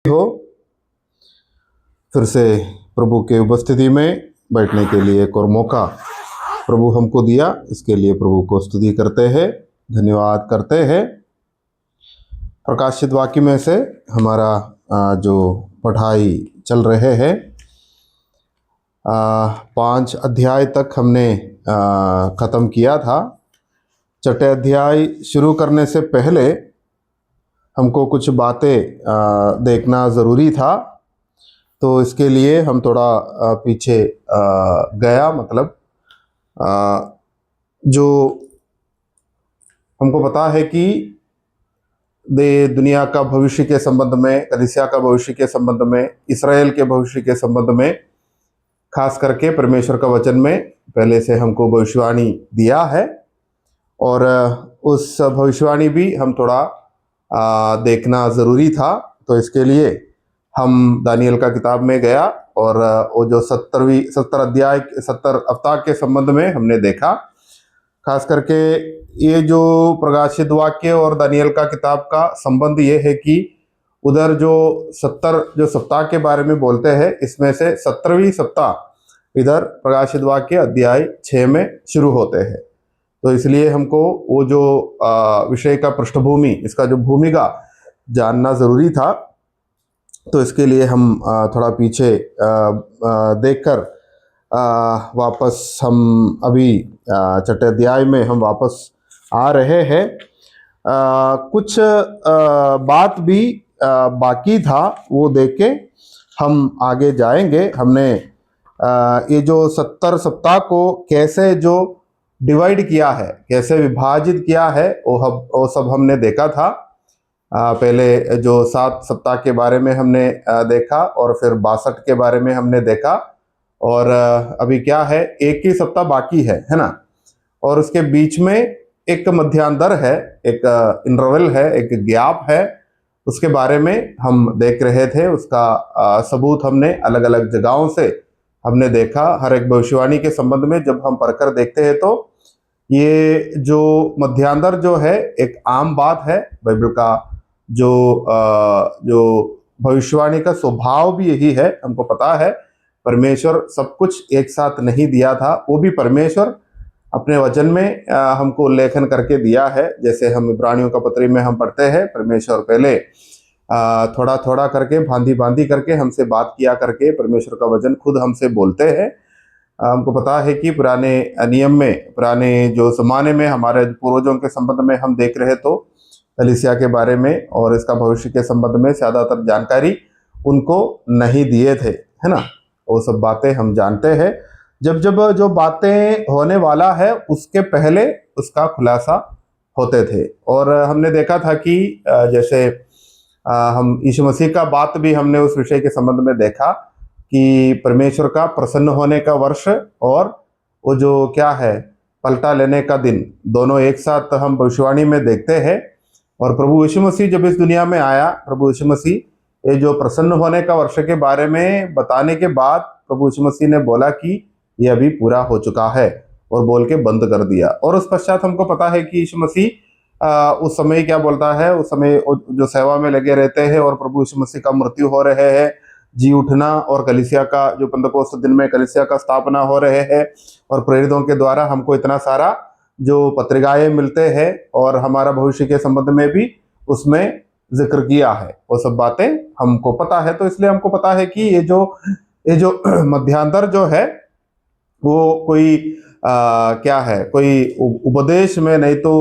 हो फिर से प्रभु के उपस्थिति में बैठने के लिए एक और मौका प्रभु हमको दिया, इसके लिए प्रभु को स्तुति करते हैं, धन्यवाद करते हैं। प्रकाशित वाक्य में से हमारा जो पढ़ाई चल रहे हैं, 5 अध्याय तक हमने ख़त्म किया था। छठे अध्याय शुरू करने से पहले हमको कुछ बातें देखना ज़रूरी था, तो इसके लिए हम थोड़ा पीछे गया। मतलब जो हमको पता है कि दुनिया का भविष्य के संबंध में, कलीसिया का भविष्य के संबंध में, इसराइल के भविष्य के संबंध में, खास करके परमेश्वर का वचन में पहले से हमको भविष्यवाणी दिया है, और उस भविष्यवाणी भी हम थोड़ा देखना ज़रूरी था। तो इसके लिए हम दानियल का किताब में गया और वो जो 70 अध्याय 70 अवतार के संबंध में हमने देखा। खास करके ये जो प्रकाशित वाक्य और दानियल का किताब का संबंध ये है कि उधर जो 70 जो सप्ताह के बारे में बोलते हैं, इसमें से 70वीं सप्ताह इधर प्रकाशित वाक्य अध्याय 6 में शुरू होते हैं। तो इसलिए हमको वो जो विषय का पृष्ठभूमि, इसका जो भूमिका जानना ज़रूरी था। तो इसके लिए हम थोड़ा पीछे देखकर वापस हम अभी छठे अध्याय में हम वापस आ रहे हैं। कुछ बात भी बाकी था, वो देख के हम आगे जाएंगे। हमने ये जो 70 सप्ताह को कैसे जो डिवाइड किया है, कैसे विभाजित किया है, वो सब हमने देखा था। पहले जो 7 सप्ताह के बारे में हमने देखा, और फिर 62 के बारे में हमने देखा, और अभी क्या है, एक ही सप्ताह बाकी है ना। और उसके बीच में एक मध्यांतर है, एक इंटरवल है, एक गैप है, उसके बारे में हम देख रहे थे। उसका सबूत हमने अलग अलग जगहों से हमने देखा। हर एक भविष्यवाणी के संबंध में जब हम पढ़कर देखते हैं तो ये जो मध्यांतर जो है एक आम बात है। बाइबल का जो भविष्यवाणी का स्वभाव भी यही है। हमको पता है परमेश्वर सब कुछ एक साथ नहीं दिया था, वो भी परमेश्वर अपने वचन में हमको उल्लेखन करके दिया है। जैसे हम इब्रानियों का पत्री में हम पढ़ते हैं, परमेश्वर पहले थोड़ा थोड़ा करके, भांति भांति करके हमसे बात किया करके परमेश्वर का वचन खुद हमसे बोलते हैं। हमको पता है कि पुराने नियम में, पुराने जो ज़माने में हमारे पूर्वजों के संबंध में हम देख रहे तो कलीसिया के बारे में और इसका भविष्य के संबंध में ज़्यादातर जानकारी उनको नहीं दिए थे, है ना। वो सब बातें हम जानते हैं। जब जब जो बातें होने वाला है उसके पहले उसका खुलासा होते थे। और हमने देखा था कि जैसे हम यीशु मसीह का बात भी हमने उस विषय के संबंध में देखा कि परमेश्वर का प्रसन्न होने का वर्ष और वो जो क्या है, पलटा लेने का दिन, दोनों एक साथ हम भविष्यवाणी में देखते हैं। और प्रभु यीशु मसीह जब इस दुनिया में आया, प्रभु यीशु मसीह ये जो प्रसन्न होने का वर्ष के बारे में बताने के बाद प्रभु यीशु मसीह ने बोला कि ये अभी पूरा हो चुका है, और बोल के बंद कर दिया। और उस पश्चात हमको पता है कि यीशु मसीह उस समय क्या बोलता है, उस समय जो सेवा में लगे रहते हैं और प्रभु यीशु मसीह का मृत्यु हो रहे हैं, जी उठना, और कलीसिया का जो पंतकोस्त दिन में कलीसिया का स्थापना हो रहे हैं, और प्रेरितों के द्वारा हमको इतना सारा जो पत्रिकाएं मिलते हैं, और हमारा भविष्य के संबंध में भी उसमें जिक्र किया है। वो सब बातें हमको पता है। तो इसलिए हमको पता है कि ये जो मध्यांतर जो है वो कोई क्या है, कोई उपदेश में नहीं तो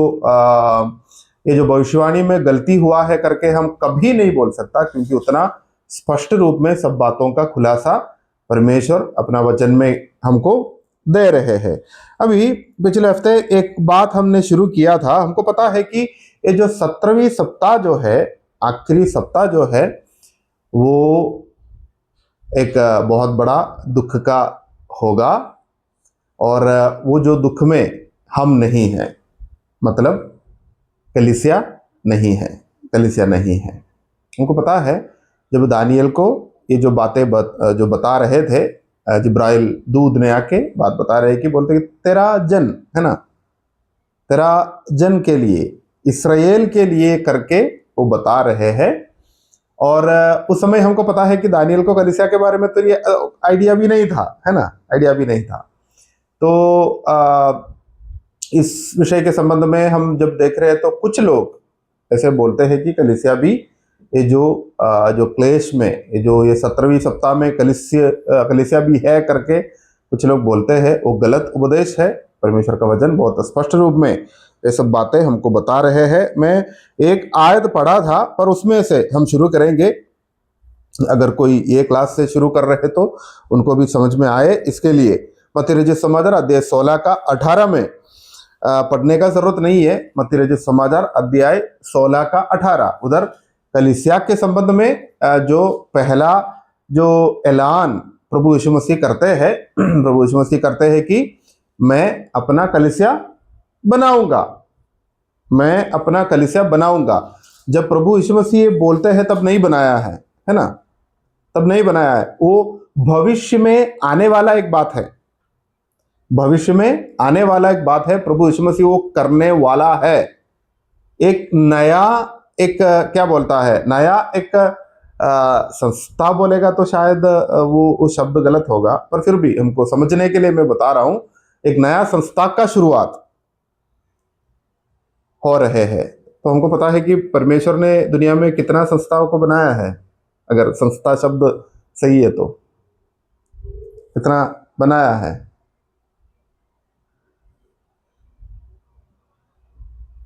ये जो भविष्यवाणी में गलती हुआ है करके हम कभी नहीं बोल सकता, क्योंकि उतना स्पष्ट रूप में सब बातों का खुलासा परमेश्वर अपना वचन में हमको दे रहे हैं। अभी पिछले हफ्ते एक बात हमने शुरू किया था। हमको पता है कि ये जो 17वीं सप्ताह जो है, आखिरी सप्ताह जो है, वो एक बहुत बड़ा दुख का होगा, और वो जो दुख में हम नहीं हैं, मतलब कलीसिया नहीं है, कलीसिया नहीं है। उनको पता है जब दानियल को ये जो बातें जो बता रहे थे, जिब्राइल दूध ने आके बात बता रहे कि बोलते कि तेरा जन है ना, तेरा जन के लिए, इसराइल के लिए करके वो बता रहे हैं। और उस समय हमको पता है कि दानियल को कलीसिया के बारे में तो ये आइडिया भी नहीं था, है ना, आइडिया भी नहीं था। तो इस विषय के संबंध में हम जब देख रहे हैं तो कुछ लोग ऐसे बोलते हैं कि कलीसिया भी ये जो क्लेश में ये 17वीं सप्ताह में कलीसिया भी है करके कुछ लोग बोलते हैं, वो गलत उपदेश है। परमेश्वर का वचन बहुत स्पष्ट रूप में ये सब बातें हमको बता रहे हैं। मैं एक आयत पढ़ा था, पर उसमें से हम शुरू करेंगे। अगर कोई ये क्लास से शुरू कर रहे तो उनको भी समझ में आए, इसके लिए मत्ती रचित समाचार अध्याय 16 का 18 में पढ़ने का जरूरत नहीं है। मत्ती रचित समाचार अध्याय 16 का 18 उधर कलीसिया के संबंध में जो पहला जो ऐलान प्रभु यीशु मसीह करते हैं, प्रभु यीशु मसीह करते हैं कि मैं अपना कलीसिया बनाऊंगा, मैं अपना कलीसिया बनाऊंगा। जब प्रभु यीशु मसीह ये बोलते हैं तब नहीं बनाया है ना, तब नहीं बनाया है। वो भविष्य में आने वाला एक बात है, भविष्य में आने वाला एक बात है। प्रभु यीशु मसीह वो करने वाला है। एक नया, एक क्या बोलता है, नया एक संस्था बोलेगा तो शायद वो शब्द गलत होगा, पर फिर भी हमको समझने के लिए मैं बता रहा हूं। एक नया संस्था का शुरुआत हो रहे हैं। तो हमको पता है कि परमेश्वर ने दुनिया में कितना संस्थाओं को बनाया है, अगर संस्था शब्द सही है तो कितना बनाया है।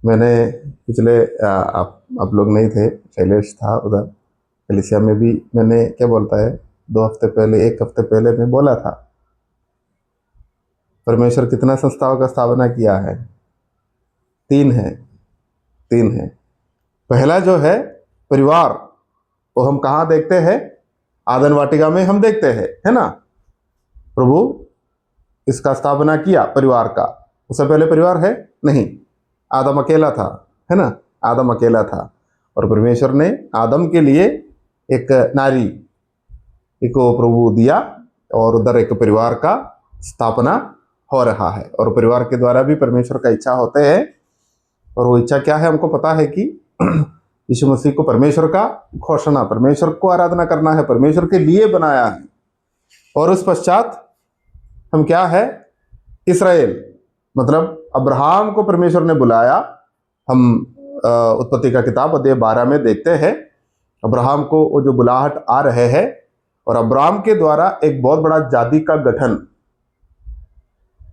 मैंने पिछले आप लोग नहीं थे, शैलेश था उधर कलीसिया में भी, मैंने क्या बोलता है 2 हफ्ते पहले, 1 हफ्ते पहले मैं बोला था परमेश्वर कितना संस्थाओं का स्थापना किया है। 3 है, 3 है। पहला जो है परिवार, वो हम कहाँ देखते हैं, आदन वाटिका में हम देखते हैं, है ना। प्रभु इसका स्थापना किया परिवार का। उससे पहले परिवार है नहीं, आदम अकेला था, है ना, आदम अकेला था। और परमेश्वर ने आदम के लिए एक नारी को प्रभु दिया, और उधर एक परिवार का स्थापना हो रहा है। और परिवार के द्वारा भी परमेश्वर का इच्छा होते हैं। और वो इच्छा क्या है, हमको पता है कि यीशु मसीह को परमेश्वर का घोषणा, परमेश्वर को आराधना करना है, परमेश्वर के लिए बनाया है। और उस पश्चात हम क्या है, इस्राएल, मतलब अब्राहम को परमेश्वर ने बुलाया। हम उत्पत्ति का किताब अध्याय 12 में देखते हैं अब्राहम को वो जो बुलाहट आ रहे हैं, और अब्राहम के द्वारा एक बहुत बड़ा जाति का गठन।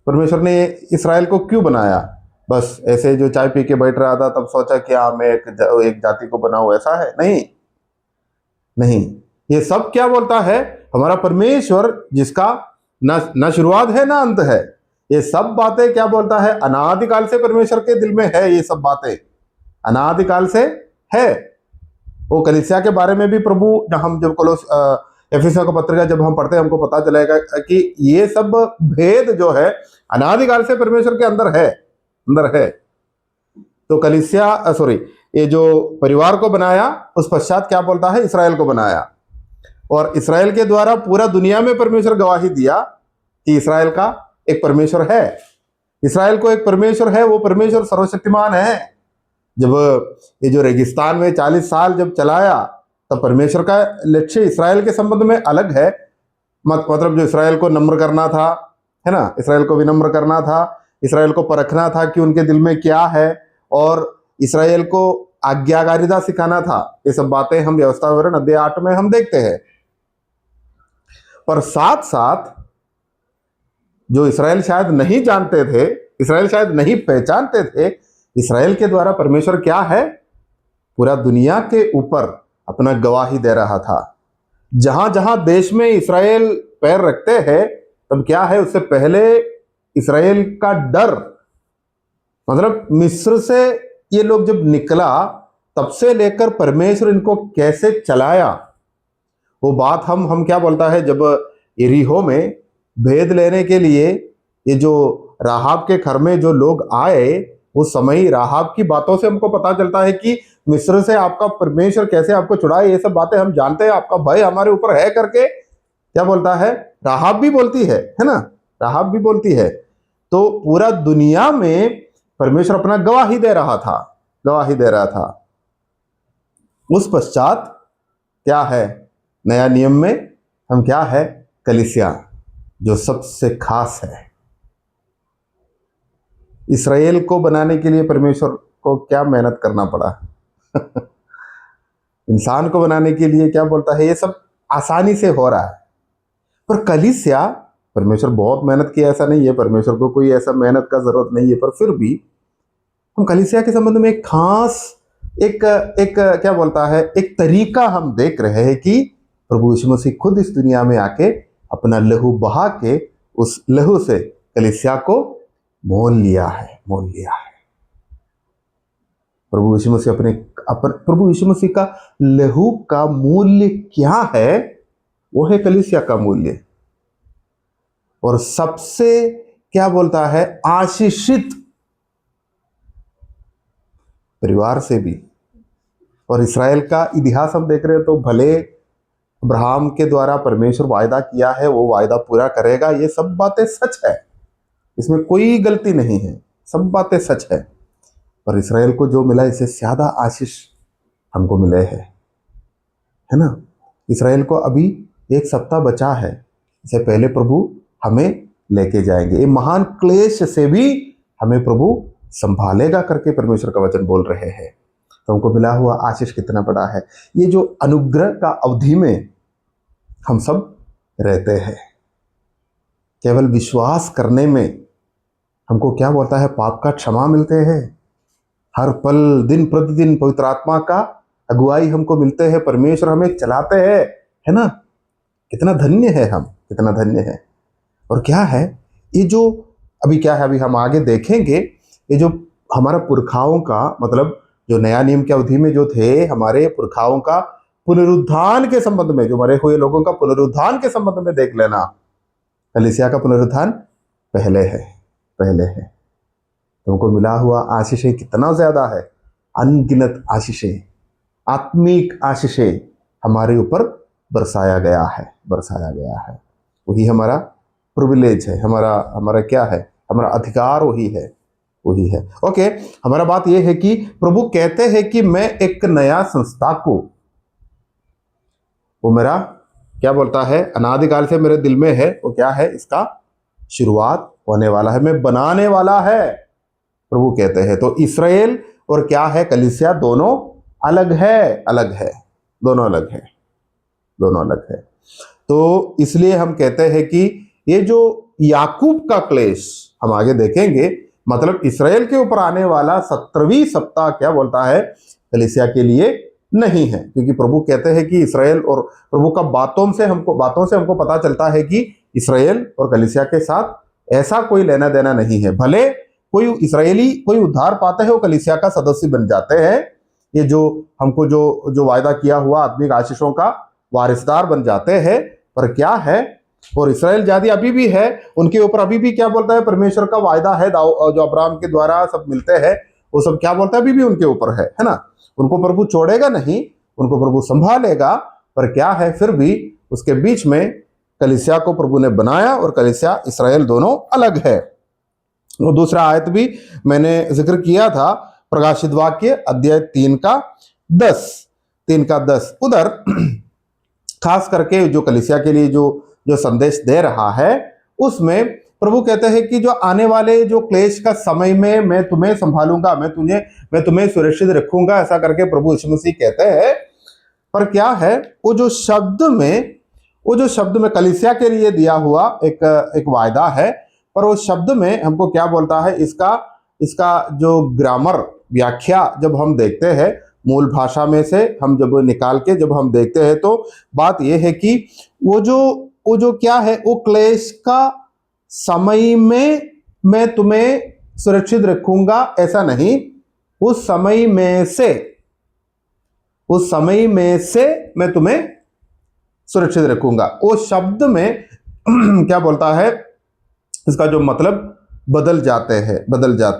परमेश्वर ने इस्राएल को क्यों बनाया, बस ऐसे जो चाय पी के बैठ रहा था तब सोचा कि हाँ मैं एक जाति को बनाऊं, ऐसा है नहीं, नहीं। ये सब क्या बोलता है, हमारा परमेश्वर जिसका ना शुरुआत है ना अंत है, ये सब बातें क्या बोलता है, अनादिकाल से परमेश्वर के दिल में है। ये सब बातें अनादिकाल से है। वो कलीसिया के बारे में भी प्रभु, हम जब एफिसियों का पत्रिका जब हम पढ़ते हैं हमको पता चलेगा कि ये सब भेद जो है अनादिकाल से परमेश्वर के अंदर है, अंदर है। तो कलीसिया ये जो परिवार को बनाया, उस पश्चात क्या बोलता है, इस्राएल को बनाया। और इस्राएल के द्वारा पूरा दुनिया में परमेश्वर गवाही दिया कि इस्राएल का एक परमेश्वर है, इस्राएल को एक परमेश्वर है, वो परमेश्वर सर्वशक्तिमान है। जब ये जो रेगिस्तान में 40 साल जब चलाया, तब परमेश्वर का लक्ष्य इस्राएल के संबंध में अलग है। मतलब जो इस्राएल को नम्र करना था, है ना, इस्राएल को विनम्र करना था, इस्राएल को परखना था कि उनके दिल में क्या है, और इस्राएल को आज्ञाकारिता सिखाना था। ये सब बातें हम व्यवस्था विवरण अध्याय 8 में हम देखते हैं। पर साथ साथ जो इस्राएल शायद नहीं जानते थे, इस्राएल शायद नहीं पहचानते थे, इस्राएल के द्वारा परमेश्वर क्या है, पूरा दुनिया के ऊपर अपना गवाही दे रहा था। जहां जहां देश में इस्राएल पैर रखते हैं, तब क्या है, उससे पहले इस्राएल का डर, मतलब मिस्र से ये लोग जब निकला, तब से लेकर परमेश्वर इनको कैसे चलाया, वो बात हम क्या बोलता है, जब यरीहो में भेद लेने के लिए ये जो राहाब के घर में जो लोग आए, उस समय राहाब की बातों से हमको पता चलता है कि मिस्र से आपका परमेश्वर कैसे आपको छुड़ाए। ये सब बातें हम जानते हैं, आपका भय हमारे ऊपर है करके क्या बोलता है, राहाब भी बोलती है ना, राहाब भी बोलती है। तो पूरा दुनिया में परमेश्वर अपना गवाही दे रहा था, गवाही दे रहा था। उस पश्चात क्या है? नया नियम में हम क्या है? कलीसिया, जो सबसे खास है। इसराइल को बनाने के लिए परमेश्वर को क्या मेहनत करना पड़ा? इंसान को बनाने के लिए क्या बोलता है, ये सब आसानी से हो रहा है। पर कलीसिया, परमेश्वर बहुत मेहनत किया ऐसा नहीं है, परमेश्वर को कोई ऐसा मेहनत का जरूरत नहीं है, पर फिर भी हम कलीसिया के संबंध में एक खास एक एक क्या बोलता है, एक तरीका हम देख रहे हैं कि प्रभु यीशु मसीह खुद इस दुनिया में आके अपना लहू बहा के उस लहू से कलीसिया को मोल लिया है, मोल लिया है। प्रभु यीशु मसीह प्रभु यीशु मसीह का लहू का मूल्य क्या है? वो है कलीसिया का मूल्य। और सबसे क्या बोलता है, आशीषित परिवार से भी। और इसराइल का इतिहास हम देख रहे हैं तो भले अब्राहम के द्वारा परमेश्वर वायदा किया है, वो वायदा पूरा करेगा, ये सब बातें सच है, इसमें कोई गलती नहीं है, सब बातें सच है। पर इसराइल को जो मिला इससे ज्यादा आशीष हमको मिले है ना। इसराइल को अभी एक सप्ताह बचा है, इससे पहले प्रभु हमें लेके जाएंगे। ये महान क्लेश से भी हमें प्रभु संभालेगा करके परमेश्वर का वचन बोल रहे हैं। तो हमको मिला हुआ आशीष कितना बड़ा है। ये जो अनुग्रह का अवधि में हम सब रहते हैं, केवल विश्वास करने में हमको क्या बोलता है, पाप का क्षमा मिलते हैं। हर पल दिन प्रतिदिन पवित्र आत्मा का अगुवाई हमको मिलते हैं, परमेश्वर हमें चलाते हैं, है ना। कितना धन्य है हम, कितना धन्य है। और क्या है ये जो अभी क्या है, अभी हम आगे देखेंगे, ये जो हमारा पुरखाओं का मतलब जो नया नियम के अवधि में जो थे हमारे पुरखाओं का पुनरुत्थान के संबंध में, जो मरे हुए लोगों का पुनरुत्थान के संबंध में देख लेना। कलीसिया का पुनरुत्थान पहले है, पहले है। तुमको मिला हुआ आशीषें कितना ज्यादा है, अनगिनत आशीषें, आत्मिक आशीषें हमारे ऊपर बरसाया गया है, बरसाया गया है। वही हमारा प्रिविलेज है, हमारा क्या है, हमारा अधिकार वही है, वही है। ओके, हमारा बात यह है कि प्रभु कहते हैं कि मैं एक नया संस्था को, वो मेरा क्या बोलता है, अनादिकाल से मेरे दिल में है, वो क्या है, इसका शुरुआत होने वाला है, मैं बनाने वाला है, प्रभु कहते हैं। तो इसराइल और क्या है, कलीसिया, दोनों अलग है, अलग है, दोनों अलग है, दोनों अलग है। तो इसलिए हम कहते हैं कि ये जो याकूब का क्लेश हम आगे देखेंगे, मतलब इसराइल के ऊपर आने वाला 17वीं सप्ताह क्या बोलता है, कलीसिया के लिए नहीं है। क्योंकि प्रभु कहते हैं कि इसराइल, और प्रभु का बातों से हमको पता चलता है कि इसराइल और कलीसिया के साथ ऐसा कोई लेना देना नहीं है। भले कोई इसराइली कोई उद्धार पाते हैं, वो कलीसिया का सदस्य बन जाते हैं, ये जो हमको जो वायदा किया हुआ आत्मिक आशीषों का वारिसदार बन जाते हैं। पर क्या है, और इसराइल जाति अभी भी है, उनके ऊपर अभी भी क्या बोलता है, परमेश्वर का वायदा है, जो अब्राहम के द्वारा सब मिलते हैं, वो सब क्या बोलता है, अभी भी उनके ऊपर है ना। उनको प्रभु छोड़ेगा नहीं, उनको प्रभु संभालेगा। पर क्या है, फिर भी उसके बीच में कलीसिया को प्रभु ने बनाया, और कलीसिया इसराइल दोनों अलग है। और दूसरा आयत भी मैंने जिक्र किया था, प्रकाशित वाक्य अध्याय 3 का 10 उधर खास करके जो कलीसिया के लिए जो संदेश दे रहा है, उसमें प्रभु कहते हैं कि जो आने वाले जो क्लेश का समय में मैं तुम्हें संभालूंगा, मैं तुम्हें सुरक्षित रखूंगा, ऐसा करके प्रभु यीशु मसीह कहते हैं। पर क्या है, वो जो शब्द में कलीसिया के लिए दिया हुआ एक वायदा है, पर वो शब्द में हमको क्या बोलता है, इसका जो ग्रामर व्याख्या जब हम देखते हैं, मूल भाषा में से हम जब निकाल के जब हम देखते हैं, तो बात यह है कि वो जो क्या है, वो क्लेश का समय में मैं तुम्हें सुरक्षित रखूंगा, ऐसा नहीं, उस समय में से मैं तुम्हें सुरक्षित रखूंगा। वो शब्द में क्या बोलता है, इसका जो मतलब बदल जाते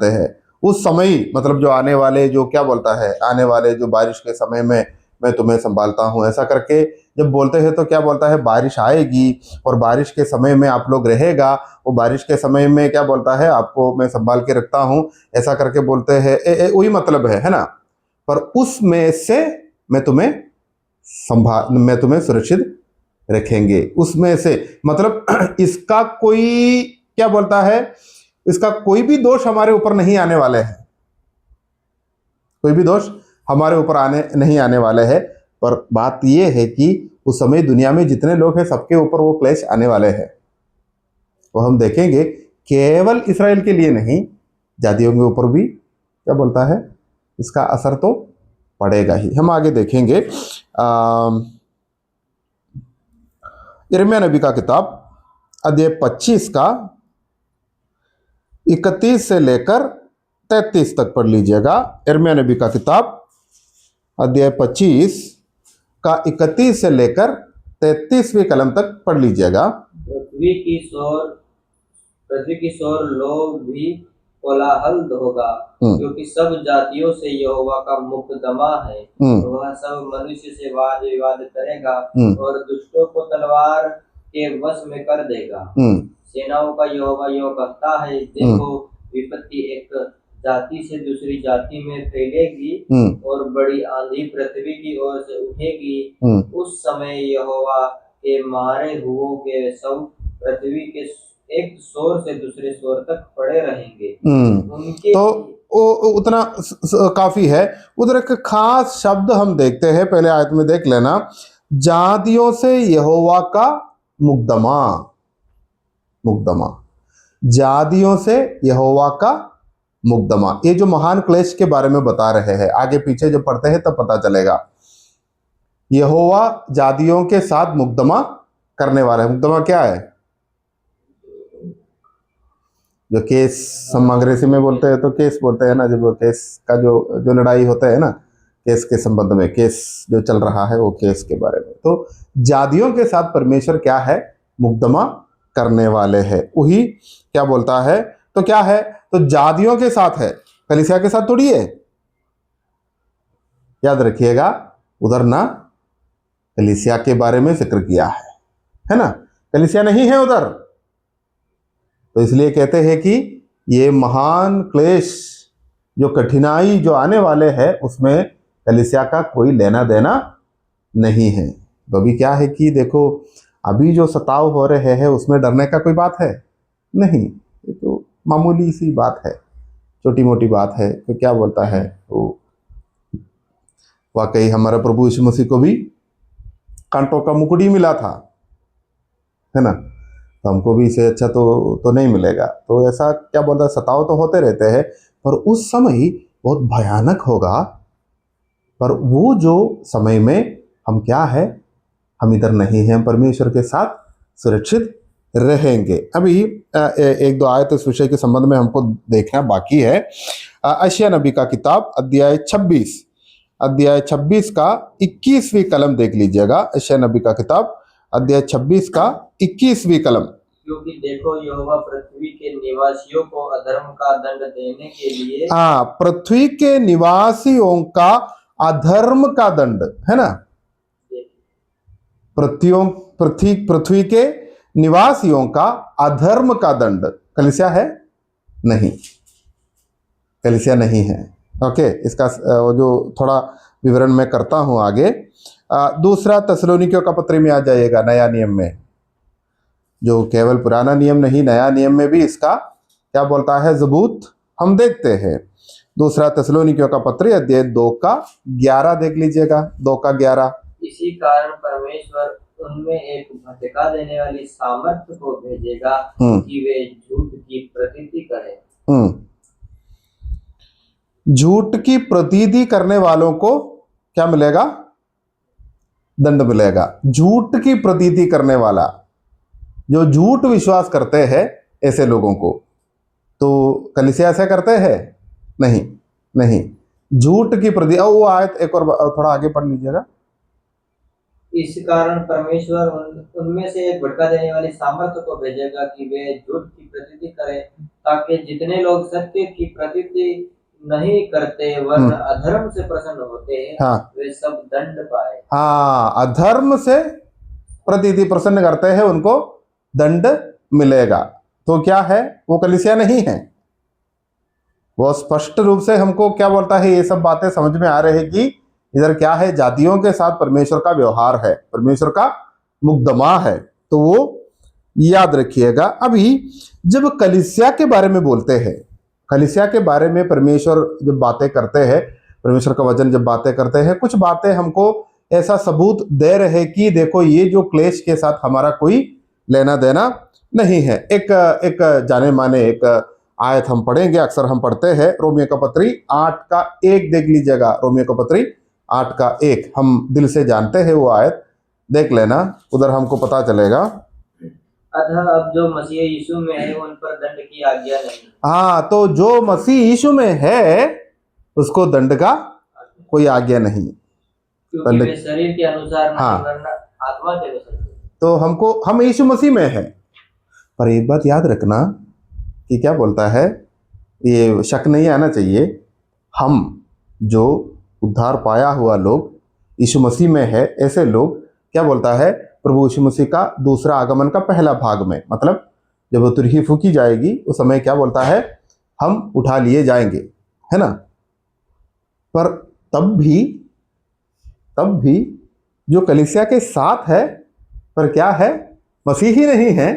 हैं। उस समय मतलब जो आने वाले, जो क्या बोलता है, आने वाले जो बारिश के समय में मैं तुम्हें संभालता हूं, ऐसा करके जब बोलते हैं तो क्या बोलता है, बारिश आएगी और बारिश के समय में आप लोग रहेगा, वो बारिश के समय में क्या बोलता है, आपको मैं संभाल के रखता हूं, ऐसा करके बोलते हैं। वही मतलब है ना। पर उसमें से मैं तुम्हें मैं तुम्हें सुरक्षित रखेंगे उसमें से। मतलब इसका कोई क्या बोलता है, इसका कोई भी दोष हमारे ऊपर नहीं आने वाले हैं, कोई भी दोष हमारे ऊपर नहीं आने वाले हैं। पर बात यह है कि उस समय दुनिया में जितने लोग हैं सबके ऊपर वो क्लेश आने वाले हैं। वो हम देखेंगे, केवल इस्राएल के लिए नहीं, जातियों के ऊपर भी क्या बोलता है इसका असर तो पड़ेगा ही। हम आगे देखेंगे यिर्मयाह नबी का किताब अध्याय 25 का 31 से लेकर 33 तक पढ़ लीजिएगा। यिर्मयाह नबी का किताब अध्याय 25 का 31 से लेकर 33वीं कलम तक पढ़ लीजिएगा। पृथ्वी की शोर लोग भी कोलाहल होगा, क्योंकि सब जातियों से यहोवा का मुकदमा है। वह सब मनुष्य से वाद विवाद करेगा और दुष्टों को तलवार के वश में कर देगा। सेनाओं का यहोवा यो कहता है, देखो विपत्ति एक जाति से दूसरी जाति में फैलेगी और बड़ी आंधी पृथ्वी की ओर से उठेगी। उस समय यहोवा के मारे हुओं के सब पृथ्वी के एक शोर से दूसरे शोर तक पड़े रहेंगे। उनके तो उतना काफी है। उधर एक खास शब्द हम देखते हैं, पहले आयत में देख लेना, जातियों से यहोवा का मुकदमा। मुकदमा, जातियों से यहोवा का मुकदमा, ये जो महान क्लेश के बारे में बता रहे हैं। आगे पीछे जब पढ़ते हैं तब पता चलेगा। यहोवा जातियों के साथ मुकदमा करने वाला है। मुकदमा क्या है? जो केस हम अंग्रेजी में बोलते हैं तो केस बोलते हैं ना, जब केस का जो लड़ाई होता है ना, केस के संबंध में, केस जो चल रहा है वो केस के बारे में। तो जातियों के साथ परमेश्वर क्या है? मुकदमा करने वाले हैं। वही क्या बोलता है, तो क्या है, तो जातियों के साथ है, कलीसिया के साथ थोड़ी है। याद रखिएगा, उधर ना कलीसिया के बारे में जिक्र किया है ना, कलीसिया नहीं है उधर। तो इसलिए कहते हैं कि ये महान क्लेश, जो कठिनाई जो आने वाले हैं, उसमें कलीसिया का कोई लेना देना नहीं है। तो अभी क्या है कि देखो, अभी जो सताव हो रहे हैं उसमें डरने का कोई बात है नहीं, ये तो मामूली सी बात है, छोटी मोटी बात है। तो क्या बोलता है, तो वाकई हमारे प्रभु यीशु मसीह को भी कांटों का मुकुट ही मिला था, है ना। तो हमको भी इसे अच्छा तो नहीं मिलेगा। तो ऐसा क्या बोलता है, सताव तो होते रहते हैं, पर उस समय बहुत भयानक होगा। पर वो जो समय में हम क्या है, हम इधर नहीं हैं, परमेश्वर के साथ सुरक्षित रहेंगे। अभी एक दो आयत इस विषय के संबंध में हमको देखना बाकी है। यशायाह नबी का किताब अध्याय 26 का 21वीं कलम देख लीजिएगा। यशायाह नबी का किताब अध्याय 26 का 21वीं कलम। क्योंकि देखो यहोवा पृथ्वी के निवासियों को अधर्म का दंड देने के लिए, पृथ्वी के निवासियों का अधर्म का दंड, है ना। पृथ्वी के निवासियों का अधर्म का दंड। कलीसिया है नहीं, कलीसिया नहीं है। ओके, इसका जो थोड़ा विवरण मैं करता हूं आगे। दूसरा थिस्सलुनीकियों का पत्री में आ जाइएगा, नया नियम में, जो केवल पुराना नियम नहीं, नया नियम में भी इसका क्या बोलता है सबूत हम देखते हैं। दूसरा थिस्सलुनीकियों का पत्री अध्याय 2 का 11 देख लीजिएगा, 2 का 11। इसी कारण परमेश्वर उनमें एक भटका देने वाली सामर्थ्य को भेजेगा कि वे झूठ की प्रतीति करें। झूठ की प्रतीति करने वालों को क्या मिलेगा? दंड मिलेगा। झूठ की प्रतीति करने वाला, जो झूठ विश्वास करते हैं, ऐसे लोगों को तो कलीसिया ऐसा करते हैं नहीं, नहीं, झूठ की प्रतीति। वो आयत एक और थोड़ा आगे पढ़ लीजिएगा। इस कारण परमेश्वर उनमें से एक भटका देने वाली सामर्थ्य को भेजेगा कि वे झूठ की प्रतीति करें, ताकि जितने लोग सत्य की प्रतीति नहीं करते वरन अधर्म से प्रसन्न होते हैं, वे सब दंड पाए। अधर्म से प्रतीति प्रसन्न करते हैं, उनको दंड मिलेगा। तो क्या है, वो कलीसिया नहीं है। वो स्पष्ट रूप से हमको क्या बोलता है, ये सब बातें समझ में आ रही है कि इधर क्या है, जातियों के साथ परमेश्वर का व्यवहार है, परमेश्वर का मुकदमा है। तो वो याद रखिएगा। अभी जब कलीसिया के बारे में बोलते हैं, कलीसिया के बारे में परमेश्वर जब बातें करते हैं, परमेश्वर का वचन जब बातें करते हैं, कुछ बातें हमको ऐसा सबूत दे रहे कि देखो ये जो क्लेश के साथ हमारा कोई लेना देना नहीं है। एक जाने माने एक आयत हम पढ़ेंगे, अक्सर हम पढ़ते हैं, रोमियो का पत्री 8:1 देख लीजिएगा। रोमियो का पत्री 8:1 हम दिल से जानते हैं, वो आयत देख लेना, उधर हमको पता चलेगा। अतः अब जो मसीह यीशु में है उन पर दंड की आज्ञा नहीं। हाँ, तो जो मसीह यीशु में है उसको दंड का कोई आज्ञा नहीं, क्योंकि वे शरीर के अनुसार नहीं, हाँ, वरना आत्मा के अनुसार। तो हम यीशु मसीह में है। पर एक बात याद रखना कि क्या बोलता है, ये शक नहीं आना चाहिए, हम जो उद्धार पाया हुआ लोग, यीशु मसीह में है, ऐसे लोग, क्या बोलता है प्रभु यीशु मसीह का दूसरा आगमन का पहला भाग में, मतलब जब वो तुरही फूकी जाएगी उस समय क्या बोलता है, हम उठा लिए जाएंगे, है ना। पर तब भी जो कलीसिया के साथ है, पर क्या है, मसीह ही नहीं है,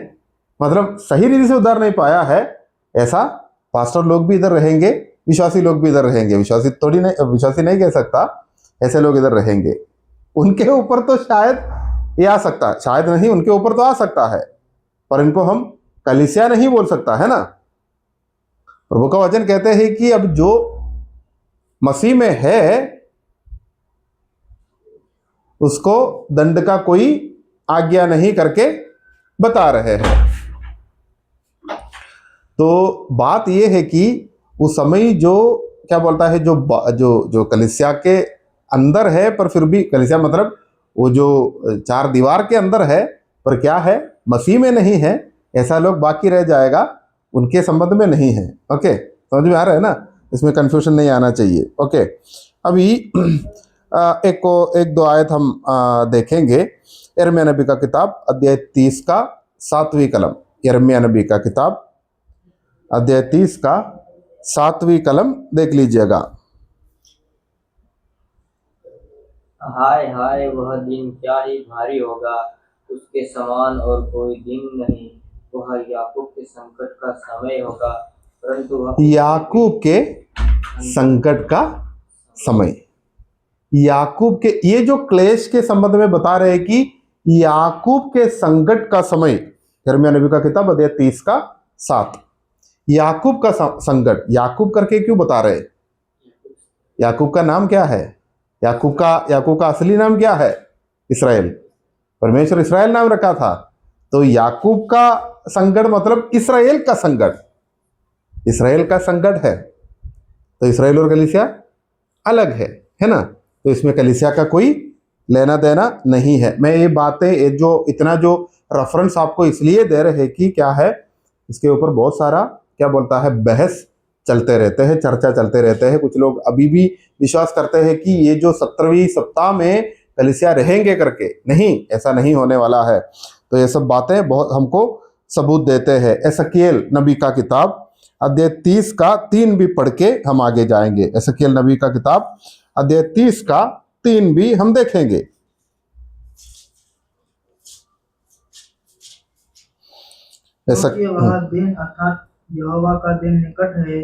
मतलब सही रीति से उद्धार नहीं पाया है, ऐसा पास्टर लोग भी इधर रहेंगे, विश्वासी लोग भी इधर रहेंगे। विश्वासी नहीं कह सकता, ऐसे लोग इधर रहेंगे। उनके ऊपर तो शायद ये आ सकता है, शायद नहीं, उनके ऊपर तो आ सकता है, पर इनको हम कलीसिया नहीं बोल सकता, है ना। प्रभु का वचन कहते हैं कि अब जो मसीह में है उसको दंड का कोई आज्ञा नहीं करके बता रहे हैं। तो बात यह है कि उस समय जो क्या बोलता है, जो कलीसिया के अंदर है, पर फिर भी कलीसिया मतलब वो जो चार दीवार के अंदर है, पर क्या है, मसीह में नहीं है, ऐसा लोग बाकी रह जाएगा, उनके संबंध में नहीं है। ओके, समझ में आ रहा है ना, इसमें कंफ्यूजन नहीं आना चाहिए। ओके, अभी एक दो आयत हम देखेंगे। यिर्मयाह नबी का किताब अध्याय 30 का 7वीं कलम, यिर्मयाह नबी का किताब अध्याय 30 का 7वीं कलम देख लीजिएगा। हाय हाय, वह दिन क्या ही भारी होगा, उसके समान और कोई दिन नहीं। वह याकूब के संकट का समय होगा, परंतु वह याकूब के संकट का समय, याकूब के, ये जो क्लेश के संबंध में बता रहे हैं कि याकूब के संकट का समय, यिर्मयाह नबी का किताब अध्याय 30 का 7, याकूब का संकट, याकूब करके क्यों बता रहे, याकूब का नाम क्या है, याकूब का असली नाम क्या है, इस्राएल, परमेश्वर इस्राएल नाम रखा था। तो याकूब का संकट मतलब इस्राएल का संकट, इस्राएल का संकट है, तो इस्राएल और कलीसिया अलग है ना। तो इसमें कलीसिया का कोई लेना देना नहीं है। मैं ये बातें जो इतना जो रेफरेंस आपको इसलिए दे रहे हैं कि क्या है, इसके ऊपर बहुत सारा क्या बोलता है बहस चलते रहते हैं, चर्चा चलते रहते हैं। कुछ लोग अभी भी विश्वास करते हैं कि ये जो 17वीं सप्ताह में कलीसिया रहेंगे करके, नहीं, ऐसा नहीं होने वाला है। तो ये सब बातें बहुत हमको सबूत देते हैं। एसकीएल नबी का किताब अध्याय 30 का 3 भी पढ़ के हम आगे जाएंगे। एसकीएल नबी का किताब अध्याय 30 का 3 भी हम देखेंगे। क्योंकि वह दिन अर्थात यहोवा का दिन निकट है,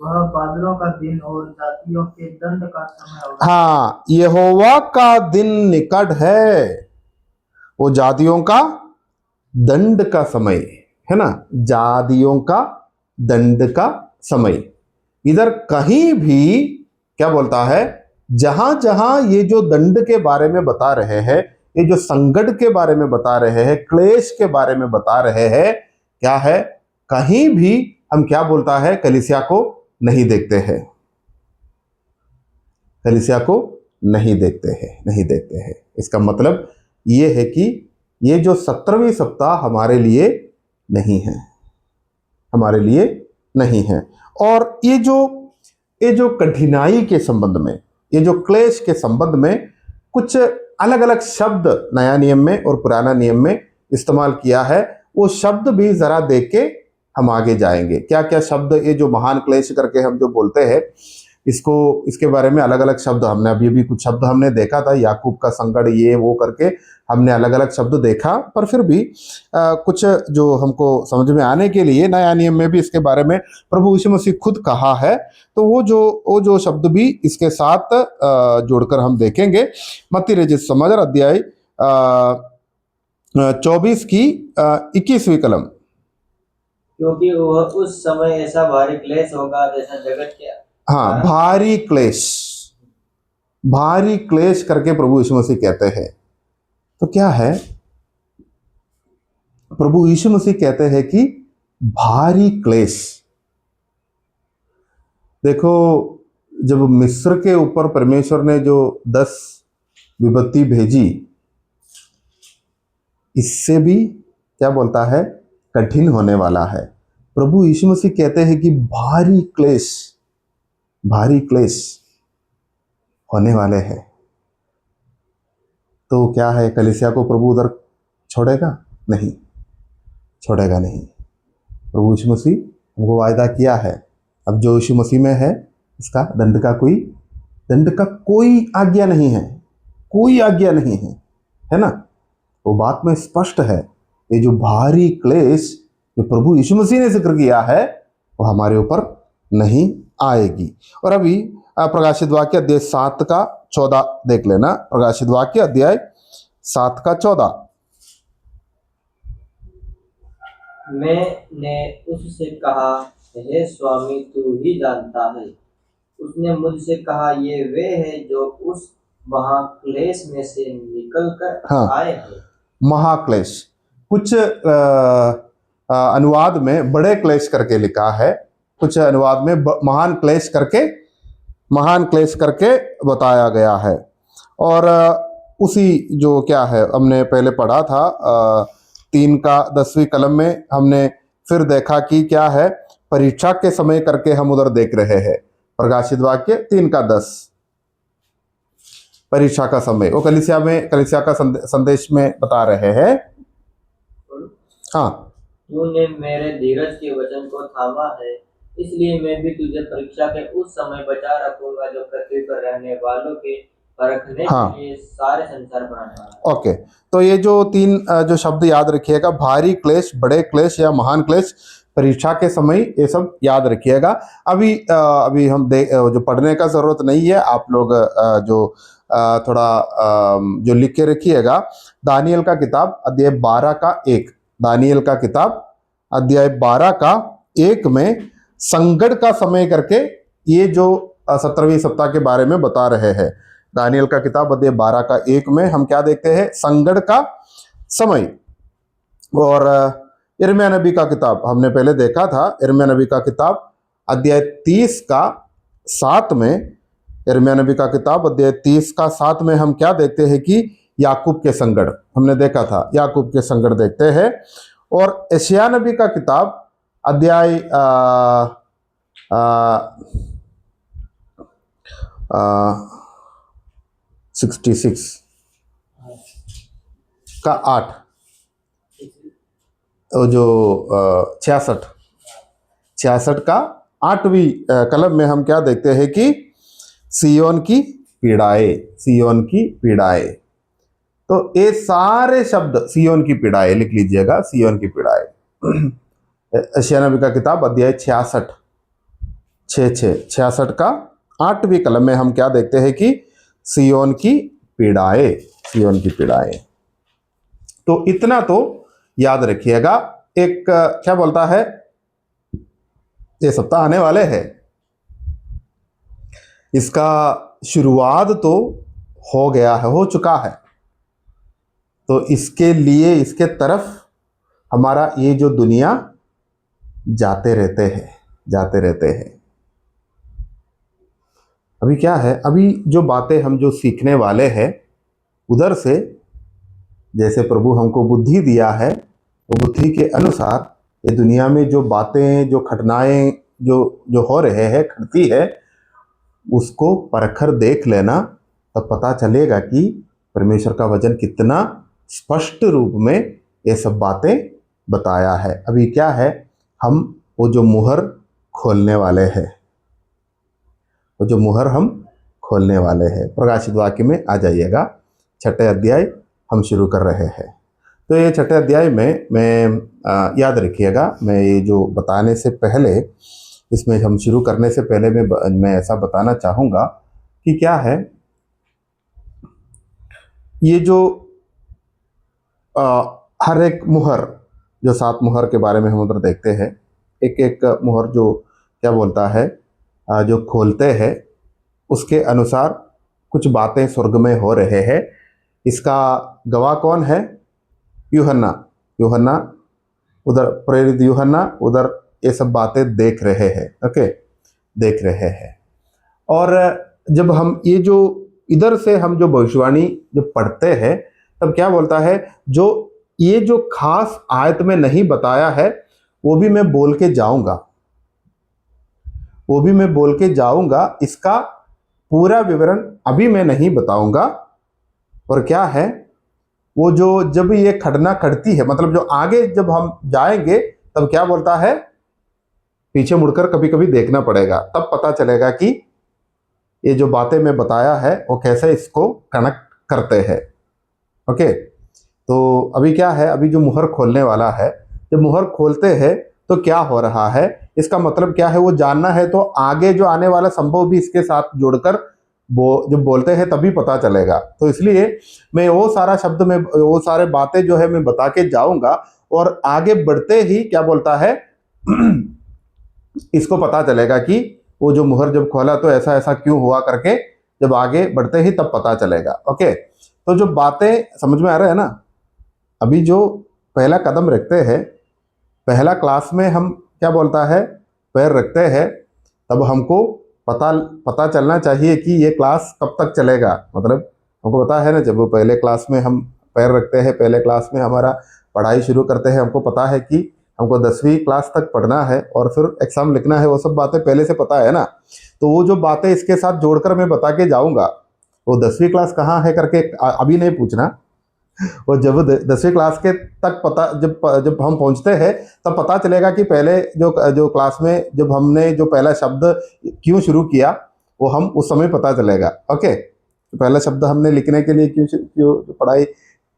वह बादलों का दिन और जातियों के दंड का समय होगा। हाँ, यहोवा का दिन निकट है, वो जातियों का दंड का समय है ना, जातियों का दंड का समय। इधर कहीं भी क्या बोलता है, जहां जहां ये जो दंड के बारे में बता रहे हैं, ये जो संकट के बारे में बता रहे हैं, क्लेश के बारे में बता रहे हैं, क्या है, कहीं भी हम क्या बोलता है, कलीसिया को नहीं देखते हैं, कलीसिया को नहीं देखते हैं। इसका मतलब ये है कि ये जो 17वीं सप्ताह हमारे लिए नहीं है, हमारे लिए नहीं है। और ये जो कठिनाई के संबंध में, ये जो क्लेश के संबंध में कुछ अलग अलग शब्द नया नियम में और पुराना नियम में इस्तेमाल किया है, वो शब्द भी जरा देख के हम आगे जाएंगे। क्या क्या शब्द, ये जो महान क्लेश करके हम जो बोलते हैं, इसके बारे में अलग अलग शब्द हमने अभी भी कुछ शब्द हमने देखा था, याकूब का संकट ये वो करके हमने अलग अलग शब्द देखा, पर फिर भी कुछ जो हमको समझ में आने के लिए नया नियम में भी इसके बारे में प्रभु यीशु मसीह खुद कहा है, तो वो जो शब्द भी इसके साथ जोड़कर हम देखेंगे। मत्ती रचित समाचार अध्याय 24 की 21वीं कलम। क्योंकि वह उस समय ऐसा भारी क्लेश होगा जैसा जगत के हाँ, भारी क्लेश करके प्रभु यीशु मसीह कहते हैं। तो क्या है, प्रभु यीशु मसीह कहते हैं कि भारी क्लेश। देखो, जब मिस्र के ऊपर परमेश्वर ने जो 10 विपत्ति भेजी, इससे भी क्या बोलता है, कठिन होने वाला है। प्रभु यीशु मसीह कहते हैं कि भारी क्लेश होने वाले हैं। तो क्या है, कलीसिया को प्रभु उधर छोड़ेगा? नहीं, छोड़ेगा नहीं। प्रभु यीशु मसीह हमको वायदा किया है, अब जो यीशु मसीह में है इसका दंड का कोई आज्ञा नहीं है, कोई आज्ञा नहीं है ना। वो बात में स्पष्ट है। ये जो भारी क्लेश जो प्रभु यीशु मसीह ने जिक्र किया है वो हमारे ऊपर नहीं आएगी। और अभी प्रकाशित वाक्य अध्याय 7 का 14 देख लेना। प्रकाशित वाक्य अध्याय 7 का 14। मैंने उससे कहा, हे स्वामी, तू ही जानता है। उसने मुझसे कहा, ये वे हैं जो उस महाक्लेश में से निकल कर आए हैं। महाक्लेश, कुछ अनुवाद में बड़े क्लेश करके लिखा है, कुछ अनुवाद में महान क्लेश करके बताया गया है। और उसी जो क्या है हमने पहले पढ़ा था 3 का 10वीं कलम में, हमने फिर देखा कि क्या है, परीक्षा के समय करके हम उधर देख रहे हैं। प्रकाशित वाक्य 3 का 10, परीक्षा का समय, वो कलीसिया का संदेश में बता रहे हैं। हाँ, तूने मेरे धीरज के वचन को थामा है, इसलिए मैं भी तुझे परीक्षा के उस समय बचा रखूंगा जो पृथ्वी पर रहने वालों के परखने के लिए सारे संसार पर आने वाला है। ओके, तो ये जो 3 जो शब्द याद रखिएगा, भारी क्लेश, बड़े क्लेश या महान क्लेश, परीक्षा के समय, ये सब याद रखिएगा। अभी हम जो पढ़ने का जरूरत नहीं है, आप लोग जो थोड़ा जो लिख के रखिएगा, दानियल का किताब अध्याय 12 का 1, दानियल का किताब अध्याय 12 का 1 में संगड़ का समय करके ये जो 17वीं सप्ताह के बारे में बता रहे हैं। दानियल का किताब अध्याय 12 का 1 में हम क्या देखते हैं, संगड़ का समय। और यिर्मयाह नबी का किताब हमने पहले देखा था, यिर्मयाह नबी का किताब अध्याय 30 का 7 में, यिर्मयाह नबी का किताब अध्याय 30 का 7 में हम क्या देखते हैं कि याकूब के संगड़ हमने देखा था, याकूब के संगड़ देखते हैं। और यशायाह नबी का किताब अध्याय 66 का 8, जो 66 का 8वीं कलम में हम क्या देखते हैं कि सियोन की पीड़ाएं। तो ये सारे शब्द सियोन की पीड़ाएं लिख लीजिएगा, सियोन की पीड़ाएं। यशायाह नबी का किताब अध्याय 66 का 8वीं कलम में हम क्या देखते हैं कि सियोन की पीड़ाएं। तो इतना तो याद रखिएगा। एक क्या बोलता है, ये सप्ताह आने वाले हैं, इसका शुरुआत तो हो चुका है। तो इसके लिए, इसके तरफ हमारा ये जो दुनिया जाते रहते हैं। अभी क्या है, अभी जो बातें हम जो सीखने वाले हैं, उधर से जैसे प्रभु हमको बुद्धि दिया है, वो बुद्धि के अनुसार ये दुनिया में जो बातें, जो घटनाएं जो हो रहे हैं, घटती है, उसको परखर देख लेना, तब पता चलेगा कि परमेश्वर का वचन कितना स्पष्ट रूप में ये सब बातें बताया है। अभी क्या है, हम वो जो मुहर खोलने वाले हैं, वो जो मुहर हम खोलने वाले हैं। प्रकाशित वाक्य में आ जाइएगा, 6ठे अध्याय हम शुरू कर रहे हैं। तो ये 6ठे अध्याय में मैं याद रखिएगा, मैं ये जो बताने से पहले, इसमें हम शुरू करने से पहले मैं ऐसा बताना चाहूँगा कि क्या है ये जो हर एक मुहर, जो 7 मुहर के बारे में हम उधर देखते हैं, एक एक मुहर जो क्या बोलता है, जो खोलते हैं उसके अनुसार कुछ बातें स्वर्ग में हो रहे हैं। इसका गवाह कौन है? यूहन्ना। यूहन्ना उधर, प्रेरित यूहन्ना उधर ये सब बातें देख रहे हैं। ओके, देख रहे हैं। और जब हम ये जो इधर से हम जो भविष्यवाणी जो पढ़ते हैं, तब क्या बोलता है, जो ये जो खास आयत में नहीं बताया है वो भी मैं बोल के जाऊंगा, वो भी मैं बोल के जाऊंगा। इसका पूरा विवरण अभी मैं नहीं बताऊंगा। और क्या है वो जो जब ये खड़ना खड़ती है, मतलब जो आगे जब हम जाएंगे तब क्या बोलता है, पीछे मुड़कर कभी कभी देखना पड़ेगा, तब पता चलेगा कि ये जो बातें मैं बताया है वो कैसे इसको कनेक्ट करते हैं। ओके, तो अभी क्या है, अभी जो मुहर खोलने वाला है, जब मुहर खोलते हैं तो क्या हो रहा है, इसका मतलब क्या है वो जानना है। तो आगे जो आने वाला संभव भी इसके साथ जोड़कर जब बोलते हैं तभी पता चलेगा। तो इसलिए मैं वो सारा शब्द में, वो सारे बातें जो है मैं बता के जाऊंगा, और आगे बढ़ते ही क्या बोलता है इसको पता चलेगा कि वो जो मुहर जब खोला तो ऐसा ऐसा क्यों हुआ करके, जब आगे बढ़ते ही तब पता चलेगा। ओके, तो जो बातें समझ में आ रहा है ना, अभी जो पहला कदम रखते हैं, पहला क्लास में हम क्या बोलता है पैर रखते हैं, तब हमको पता चलना चाहिए कि ये क्लास कब तक चलेगा। मतलब हमको पता है ना, जब वो पहले क्लास में हम पैर रखते हैं, पहले क्लास में हमारा पढ़ाई शुरू करते हैं, हमको पता है कि हमको 10वीं क्लास तक पढ़ना है और फिर एग्ज़ाम लिखना है, वो सब बातें पहले से पता है ना। तो वो जो बातें इसके साथ जोड़कर मैं बता के जाऊँगा, वो 10वीं क्लास कहाँ है करके अभी नहीं पूछना। और जब 10वीं क्लास के तक पता, जब हम पहुंचते हैं तब पता चलेगा कि पहले जो क्लास में जब हमने जो पहला शब्द क्यों शुरू किया, वो हम उस समय पता चलेगा। ओके, तो पहला शब्द हमने लिखने के लिए क्यों पढ़ाई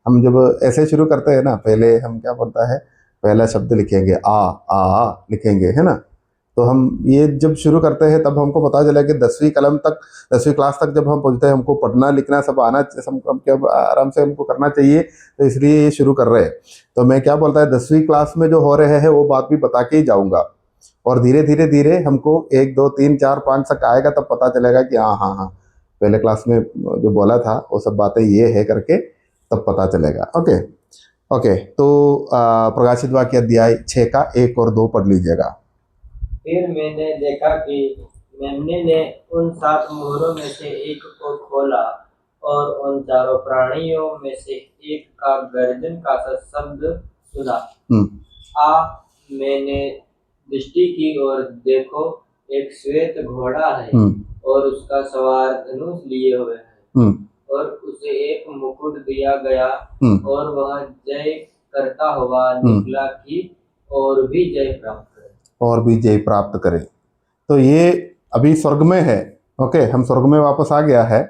हम जब ऐसे शुरू करते हैं ना, पहले हम क्या बोलता है, पहला शब्द लिखेंगे आ लिखेंगे, है ना। तो हम ये जब शुरू करते हैं तब हमको पता चला कि 10वीं कलम तक, 10वीं क्लास तक जब हम पहुंचते हैं, हमको पढ़ना लिखना सब आना, हम आराम से हमको करना चाहिए, तो इसलिए ये शुरू कर रहे हैं। तो मैं क्या बोलता है, 10वीं क्लास में जो हो रहे हैं वो बात भी बता के ही जाऊँगा, और धीरे धीरे धीरे हमको 1 2 3 4 5 तक आएगा, तब पता चलेगा कि हाँ पहले क्लास में जो बोला था वो सब बातें ये है करके, तब पता चलेगा। ओके ओके, तो प्रकाशित वाक्य अध्याय 6 का 1 और 2 पढ़ लीजिएगा। फिर मैंने देखा कि मेमने ने उन 7 मोहरों में से एक को खोला, और उन चारों प्राणियों में से एक का गर्जन का सा शब्द सुना। मैंने दृष्टि की और देखो, एक श्वेत घोड़ा है, और उसका सवार धनुष लिए हुए है, और उसे एक मुकुट दिया गया, और वह जय करता हुआ निकला कि और भी जय प्राप्त करे। तो ये अभी स्वर्ग में है। ओके, हम स्वर्ग में वापस आ गया है।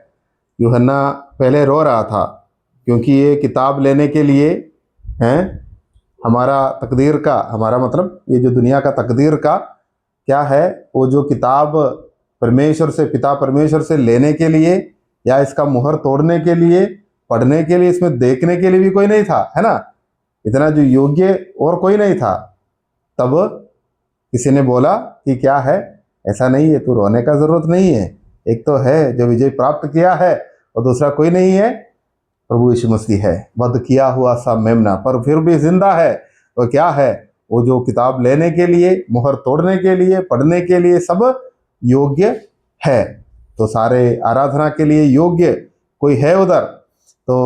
यूहन्ना पहले रो रहा था क्योंकि ये किताब लेने के लिए हैं, हमारा तकदीर का, हमारा मतलब ये जो दुनिया का तकदीर का क्या है, वो जो किताब परमेश्वर से, पिता परमेश्वर से लेने के लिए, या इसका मुहर तोड़ने के लिए, पढ़ने के लिए, इसमें देखने के लिए भी कोई नहीं था, है ना। इतना जो योग्य और कोई नहीं था। तब किसी ने बोला कि क्या है, ऐसा नहीं है, तू रोने का जरूरत नहीं है, एक तो है जो विजय प्राप्त किया है, और दूसरा कोई नहीं है, प्रभु यीशु मसीह है, वध किया हुआ सा मेमना, पर फिर भी जिंदा है। तो क्या है, वो जो किताब लेने के लिए, मुहर तोड़ने के लिए, पढ़ने के लिए सब योग्य है। तो सारे आराधना के लिए योग्य कोई है उधर। तो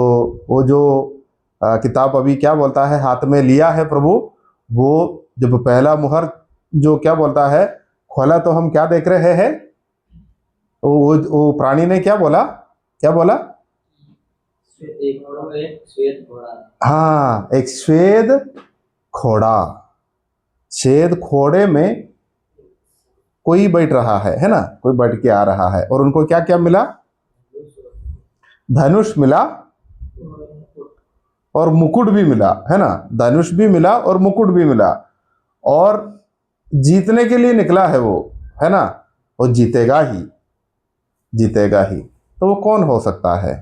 वो जो किताब अभी क्या बोलता है, हाथ में लिया है प्रभु, वो जब पहला मुहर जो क्या बोलता है खोला, तो हम क्या देख रहे हैं, वो प्राणी ने क्या बोला, एक श्वेत घोड़ा। हाँ, एक श्वेत घोड़ा। श्वेत घोड़े में कोई बैठ रहा है ना, कोई बैठ के आ रहा है, और उनको क्या क्या मिला? धनुष मिला और मुकुट भी मिला, है ना, धनुष भी मिला और मुकुट भी मिला, और जीतने के लिए निकला है वो, है ना, वो जीतेगा ही, जीतेगा ही। तो वो कौन हो सकता है?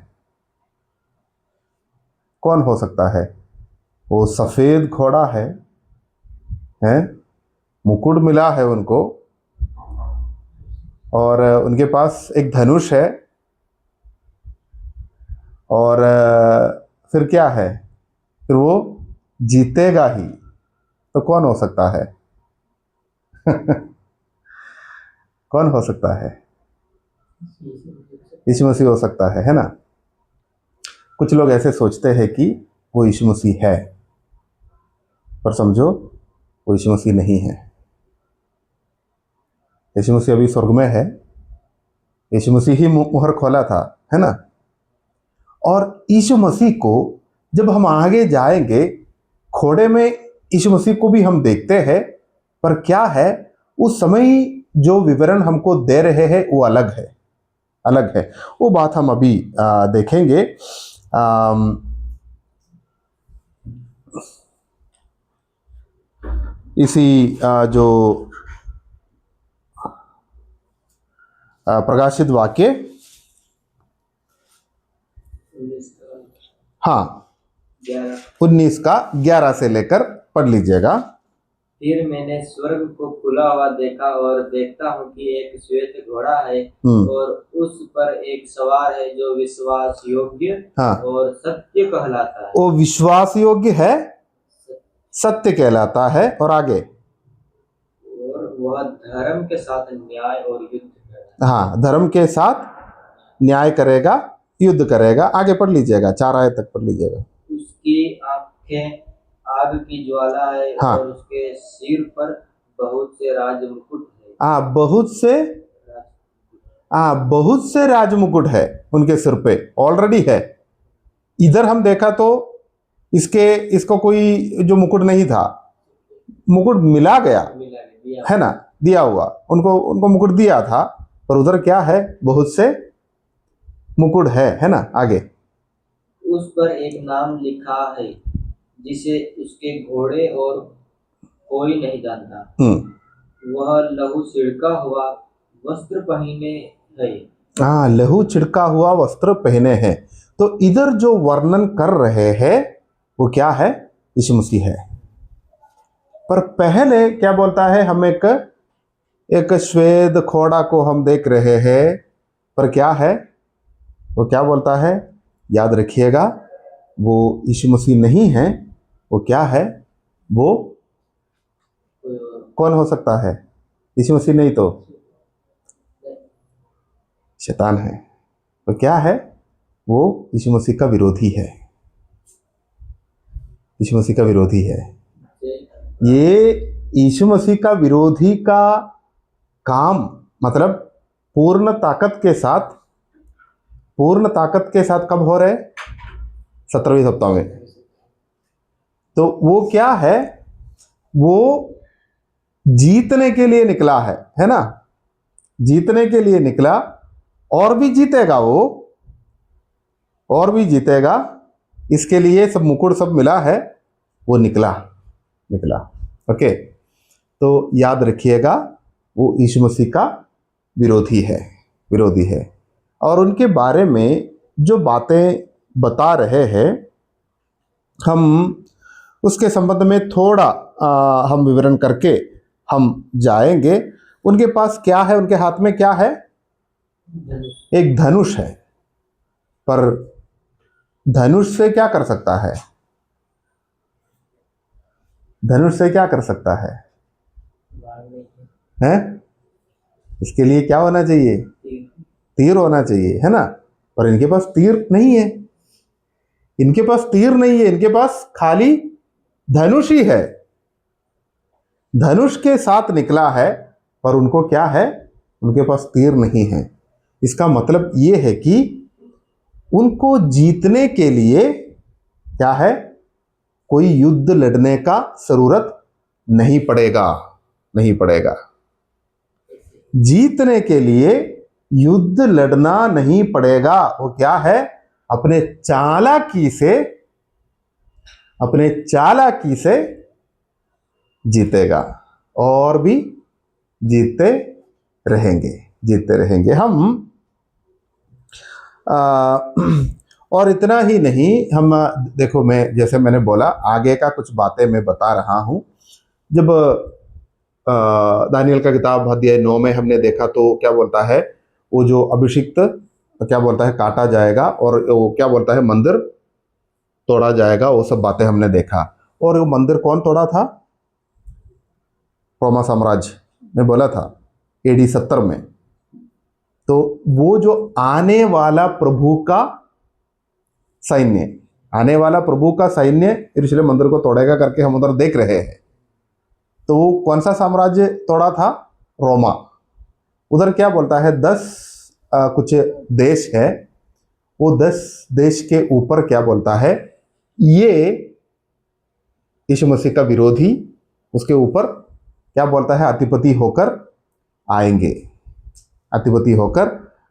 कौन हो सकता है? वो सफेद घोड़ा है, मुकुट मिला है उनको, और उनके पास एक धनुष है, और फिर क्या है? फिर वो जीतेगा ही। तो कौन हो सकता है? कौन हो सकता है? यीशु मसीह हो सकता है ना। कुछ लोग ऐसे सोचते हैं कि वो यीशु मसीह है, पर समझो वो यीशु मसीह नहीं है। यीशु मसीह अभी स्वर्ग में है, यीशु मसीह ही मुहर खोला था, है ना। और यीशु मसीह को जब हम आगे जाएंगे, घोड़े में यीशु मसीह को भी हम देखते हैं, पर क्या है, उस समय जो विवरण हमको दे रहे हैं वो अलग है, अलग है। वो बात हम अभी देखेंगे। इसी जो प्रकाशित वाक्य, हाँ 19 का 11 से लेकर पढ़ लीजिएगा। फिर मैंने स्वर्ग को खुला हुआ देखा, और देखता हूँ कि एक श्वेत घोड़ा है, और उस पर एक सवार है जो विश्वास योग्य और सत्य कहलाता है। वो विश्वास योग्य है, सत्य कहलाता है, और आगे, और वह धर्म के साथ न्याय और युद्ध करेगा। हाँ, धर्म के साथ न्याय करेगा, युद्ध करेगा। आगे पढ़ लीजिएगा, 4 आयत तक पढ़ लीजिएगा। उसकी आंखें आग की ज्वाला है, हाँ, और उसके सिर पर बहुत से राजमुकुट है। बहुत से राजमुकुट है उनके सिर पे, ऑलरेडी है। इधर हम देखा तो इसको कोई जो मुकुट नहीं था, मुकुट मिला गया, है ना, दिया हुआ, उनको मुकुट दिया था, पर उधर क्या है? बहुत से मुकुट है ना। आगे, उस पर एक नाम लिखा है जिसे उसके घोड़े और कोई नहीं जानता। वह लहू छिड़का हुआ वस्त्र पहने है। हाँ, लहू छिड़का हुआ वस्त्र पहने हैं। तो इधर जो वर्णन कर रहे हैं वो क्या है? यीशु मसीह है। पर पहले क्या बोलता है? हम एक श्वेत घोड़ा को हम देख रहे हैं, पर क्या है वो? क्या बोलता है? याद रखिएगा, वो यीशु मसीह नहीं है। वो क्या है? वो कौन हो सकता है? यीशु मसीह नहीं तो शैतान है। तो क्या है? वो यीशु मसीह का विरोधी है, यीशु मसीह का विरोधी है। ये यीशु मसीह का विरोधी का काम, मतलब पूर्ण ताकत के साथ कब हो रहे? 17वें सप्ताह में। तो वो क्या है? वो जीतने के लिए निकला है ना, जीतने के लिए निकला, और भी जीतेगा वो, और भी जीतेगा। इसके लिए सब मुकुट सब मिला है, वो निकला। ओके, तो याद रखिएगा, वो यीशु मसीह का विरोधी है। और उनके बारे में जो बातें बता रहे हैं, हम उसके संबंध में थोड़ा हम विवरण करके हम जाएंगे। उनके पास क्या है? उनके हाथ में क्या है? एक धनुष है। पर धनुष से क्या कर सकता है? धनुष से क्या कर सकता है? हैं? इसके लिए क्या होना चाहिए? तीर होना चाहिए, है ना। पर इनके पास तीर नहीं है, इनके पास खाली धनुष ही है। धनुष के साथ निकला है, पर उनको क्या है? उनके पास तीर नहीं है। इसका मतलब ये है कि उनको जीतने के लिए क्या है? कोई युद्ध लड़ने का जरूरत नहीं पड़ेगा। जीतने के लिए युद्ध लड़ना नहीं पड़ेगा। वो क्या है? अपने चालाकी से जीतेगा और भी जीतते रहेंगे हम। और इतना ही नहीं, हम देखो, मैं जैसे मैंने बोला आगे का कुछ बातें मैं बता रहा हूं। जब दानियल का किताब अध्याय 9 में हमने देखा तो क्या बोलता है, वो जो अभिषिक्त क्या बोलता है काटा जाएगा और वो क्या बोलता है मंदिर तोड़ा जाएगा, वो सब बातें हमने देखा। और वो मंदिर कौन तोड़ा था? रोमा साम्राज्य ने बोला था AD 70 में। तो वो जो आने वाला प्रभु का सैन्य यरूशलेम मंदिर को तोड़ेगा करके हम उधर देख रहे हैं। तो वो कौन सा साम्राज्य तोड़ा था? रोमा। उधर क्या बोलता है 10 कुछ देश है, वो 10 देश के ऊपर क्या बोलता है, ये यीशु मसीह का विरोधी उसके ऊपर क्या बोलता है अधिपति होकर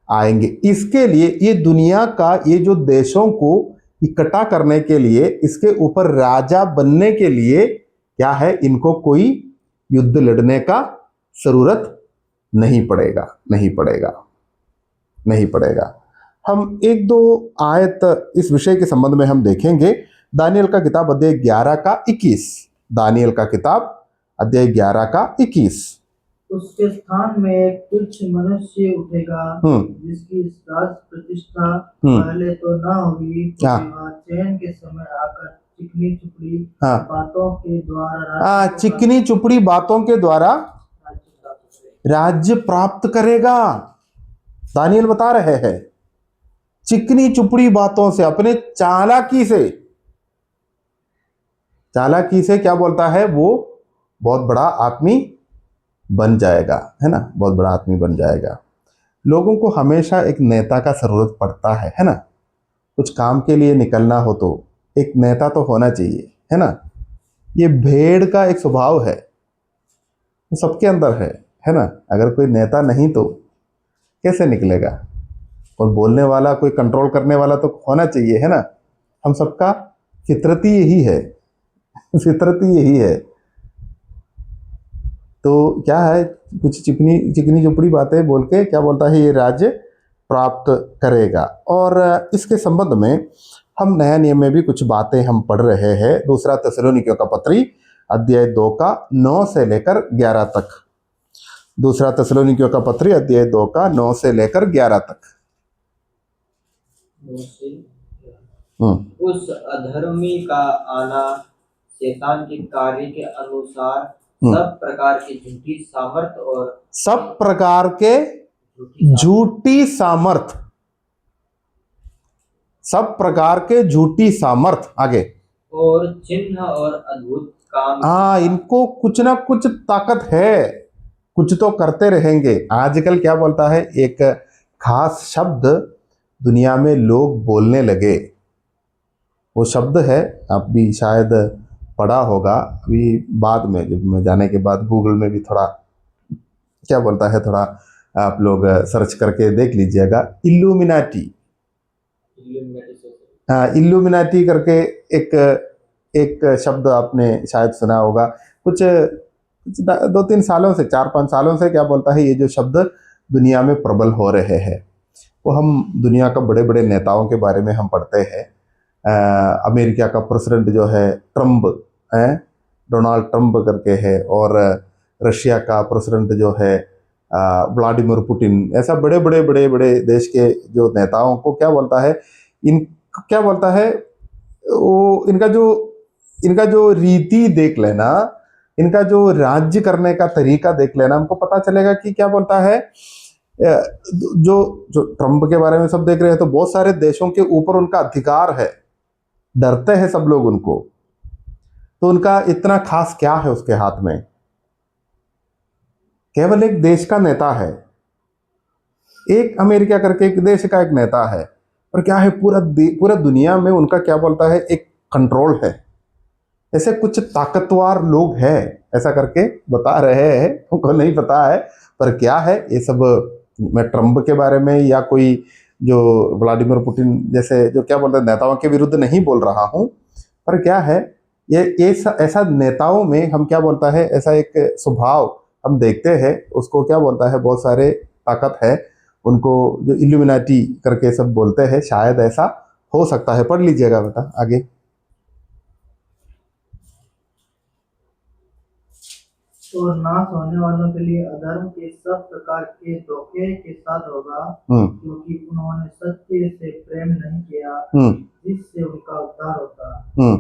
आएंगे। इसके लिए ये दुनिया का ये जो देशों को इकट्ठा करने के लिए, इसके ऊपर राजा बनने के लिए क्या है, इनको कोई युद्ध लड़ने का जरूरत नहीं पड़ेगा। हम 1-2 आयत इस विषय के संबंध में हम देखेंगे। दानियल का किताब अध्याय 11 का 21। दानियल का किताब अध्याय 11 का 21। उसके स्थान में एक तुच्छ मनुष्य उठेगा जिसकी राज प्रतिष्ठा पहले तो न होगी, तो वह चैन के समय आकर चिकनी चुपड़ी बातों के द्वारा राज्य प्राप्त करेगा। दानियल बता रहे हैं चिकनी चुपड़ी बातों से, अपने चालाकी से क्या बोलता है, वो बहुत बड़ा आदमी बन जाएगा, है ना, बहुत बड़ा आदमी बन जाएगा। लोगों को हमेशा एक नेता का जरूरत पड़ता है ना। कुछ काम के लिए निकलना हो तो एक नेता तो होना चाहिए, है ना। ये भेड़ का एक स्वभाव है, सबके अंदर है ना। अगर कोई नेता नहीं तो कैसे निकलेगा? और बोलने वाला, कोई कंट्रोल करने वाला तो होना चाहिए, है ना। हम सबका फितरत ही यही है। तो क्या है, कुछ चिकनी चुपड़ी बातें बोल के क्या बोलता है, ये राज्य प्राप्त करेगा। और इसके संबंध में हम नया नियम में भी कुछ बातें हम पढ़ रहे हैं। दूसरा थिस्सलुनीकियों का पत्री अध्याय 2 का 9 से लेकर 11 तक। दूसरा थिस्सलुनीकियों का पत्री अध्याय 2 का 9 से लेकर 11 तक। उस अधर्मी का आना शैतान के कार्य के अनुसार सब प्रकार की झूठी सामर्थ आगे और चिन्ह और अद्भुत काम। इनको कुछ ना कुछ ताकत है, कुछ तो करते रहेंगे। आजकल क्या बोलता है, एक खास शब्द दुनिया में लोग बोलने लगे, वो शब्द है, आप भी शायद पढ़ा होगा। अभी बाद में जब मैं जाने के बाद गूगल में भी थोड़ा क्या बोलता है, थोड़ा आप लोग सर्च करके देख लीजिएगा। इल्यूमिनाटी करके एक शब्द आपने शायद सुना होगा। कुछ 2-3 सालों से, 4-5 सालों से क्या बोलता है, ये जो शब्द दुनिया में प्रबल हो रहे हैं। वो हम दुनिया का बड़े बड़े नेताओं के बारे में हम पढ़ते हैं। अमेरिका का प्रेसिडेंट जो है ट्रम्प है, डोनाल्ड ट्रम्प करके है, और रशिया का प्रेसिडेंट जो है व्लादिमीर पुतिन। ऐसा बड़े बड़े देश के जो नेताओं को क्या बोलता है, क्या बोलता है, वो इनका जो रीति देख लेना, इनका जो राज्य करने का तरीका देख लेना, हमको पता चलेगा कि क्या बोलता है। जो ट्रम्प के बारे में सब देख रहे हैं तो बहुत सारे देशों के ऊपर उनका अधिकार है, डरते हैं सब लोग उनको। तो उनका इतना खास क्या है उसके हाथ में? केवल एक देश का नेता है, एक अमेरिका करके एक देश का एक नेता है। और क्या है, पूरा दुनिया में उनका क्या बोलता है, एक कंट्रोल है। ऐसे कुछ ताकतवर लोग हैं, ऐसा करके बता रहे हैं, उनको नहीं पता है। पर क्या है ये सब, मैं ट्रम्प के बारे में या कोई जो व्लादिमीर पुतिन जैसे जो क्या बोलते हैं नेताओं के विरुद्ध नहीं बोल रहा हूँ। पर क्या है ये ऐसा नेताओं में हम क्या बोलता है ऐसा एक स्वभाव हम देखते हैं, उसको क्या बोलता है बहुत सारे ताकत है उनको, जो इल्यूमिनाटी करके सब बोलते हैं, शायद ऐसा हो सकता है। पढ़ लीजिएगा बेटा आगे। और नाश होने वालों के लिए अधर्म के सब प्रकार के धोखे के साथ होगा, क्योंकि उन्होंने सत्य से प्रेम नहीं किया जिससे उनका उद्धार होता।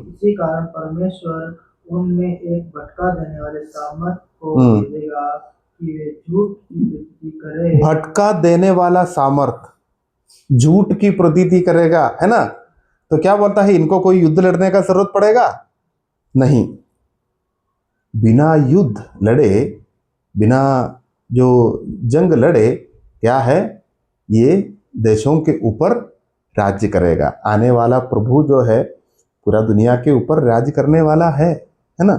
इसी कारण परमेश्वर उनमें एक भटका देने वाले सामर्थ को भेजेगा कि वे झूठ की प्रतीति करें। भटका देने वाला सामर्थ झूठ की प्रतीति करेगा, है ना। तो क्या बोलता है, इनको कोई युद्ध लड़ने का जरूरत पड़ेगा नहीं। बिना युद्ध लड़े, बिना जो जंग लड़े, क्या है, ये देशों के ऊपर राज्य करेगा। आने वाला प्रभु जो है पूरा दुनिया के ऊपर राज्य करने वाला है ना,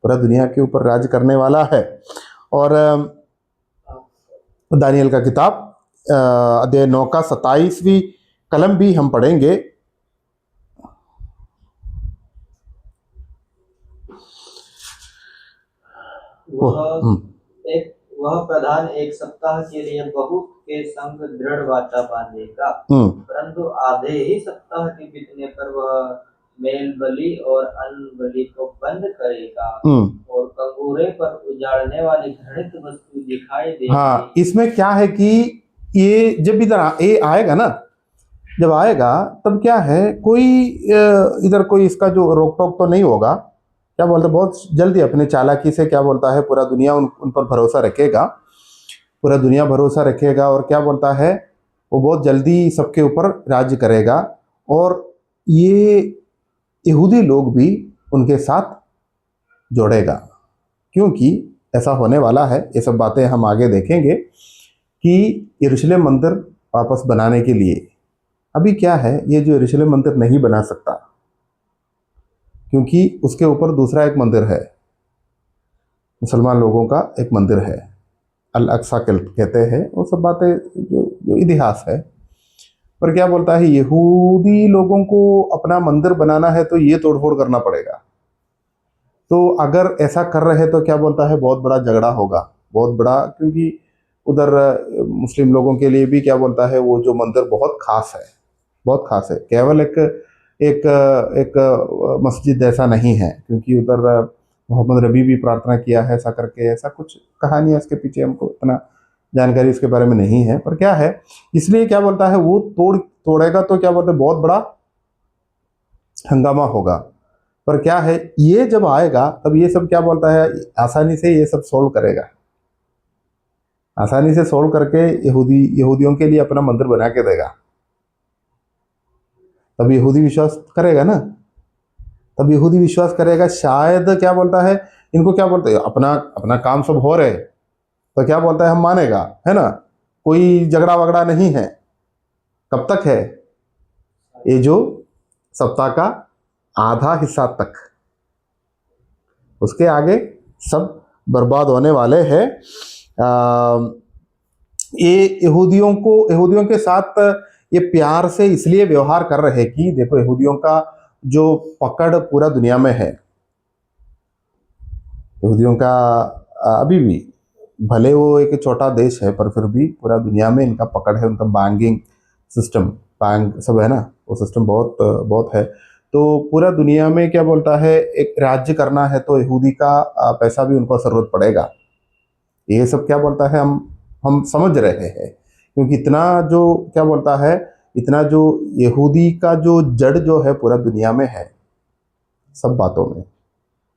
पूरा दुनिया के ऊपर राज्य करने वाला है। और दानियल का किताब अध्याय 9 का 27वीं कलम भी हम पढ़ेंगे। वह प्रधान एक सप्ताह के लिए बहुत के संग दृढ़ वाचा बांधेगा, परंतु आधे ही सप्ताह के बीतने पर वह मेल बलि और अन्न बलि को बंद करेगा और कंगूरे पर उजाड़ने वाली घृणित वस्तु दिखाई देगी। हाँ, इसमें क्या है कि ये जब इधर ये आएगा ना, जब आएगा तब क्या है, कोई इधर कोई इसका जो रोक टोक तो नहीं होगा। क्या बोलते, बहुत जल्दी अपने चालाकी से क्या बोलता है पूरा दुनिया उन पर भरोसा रखेगा, पूरा दुनिया भरोसा रखेगा। और क्या बोलता है, वो बहुत जल्दी सबके ऊपर राज्य करेगा। और ये यहूदी लोग भी उनके साथ जोड़ेगा, क्योंकि ऐसा होने वाला है। ये सब बातें हम आगे देखेंगे कि यरूशलेम मंदिर वापस बनाने के लिए अभी क्या है, ये जो यरूशलेम मंदिर नहीं बना सकता, क्योंकि उसके ऊपर दूसरा एक मंदिर है, मुसलमान लोगों का एक मंदिर है, अल अक्सा कहते हैं। वो सब बातें जो इतिहास है। पर क्या बोलता है, यहूदी लोगों को अपना मंदिर बनाना है तो ये तोड़फोड़ करना पड़ेगा। तो अगर ऐसा कर रहे तो क्या बोलता है, बहुत बड़ा झगड़ा होगा, बहुत बड़ा। क्योंकि उधर मुस्लिम लोगों के लिए भी क्या बोलता है, वो जो मंदिर बहुत खास है, बहुत खास है। केवल एक मस्जिद ऐसा नहीं है, क्योंकि उधर मोहम्मद रबी भी प्रार्थना किया है ऐसा करके, ऐसा कुछ कहानी है इसके पीछे, हमको इतना जानकारी इसके बारे में नहीं है। पर क्या है, इसलिए क्या बोलता है, वो तोड़ेगा तो क्या बोलते हैं, बहुत बड़ा हंगामा होगा। पर क्या है, ये जब आएगा तब ये सब क्या बोलता है, आसानी से ये सब सोल्व करेगा, आसानी से सोल्व करके यहूदियों के लिए अपना मंदिर बना के देगा। तब यहूदी विश्वास करेगा ना, तब यहूदी विश्वास करेगा। शायद क्या बोलता है, इनको क्या बोलते हैं, अपना काम सब हो रहे तो क्या बोलता है, हम मानेगा, है ना, कोई झगड़ा वगड़ा नहीं है। कब तक है, ये जो सप्ताह का आधा हिस्सा तक, उसके आगे सब बर्बाद होने वाले हैं। ये यहूदियों के साथ ये प्यार से इसलिए व्यवहार कर रहे कि देखो, यहूदियों का जो पकड़ पूरा दुनिया में है, यहूदियों का अभी भी, भले वो एक छोटा देश है पर फिर भी पूरा दुनिया में इनका पकड़ है। उनका बैंकिंग सिस्टम, बैंक सब है ना, वो सिस्टम बहुत है। तो पूरा दुनिया में क्या बोलता है, एक राज्य करना है तो यहूदी का पैसा भी उनको जरूरत पड़ेगा। ये सब क्या बोलता है, हम समझ रहे हैं, क्योंकि इतना जो क्या बोलता है, इतना जो यहूदी का जो जड़ जो है पूरा दुनिया में है, सब बातों में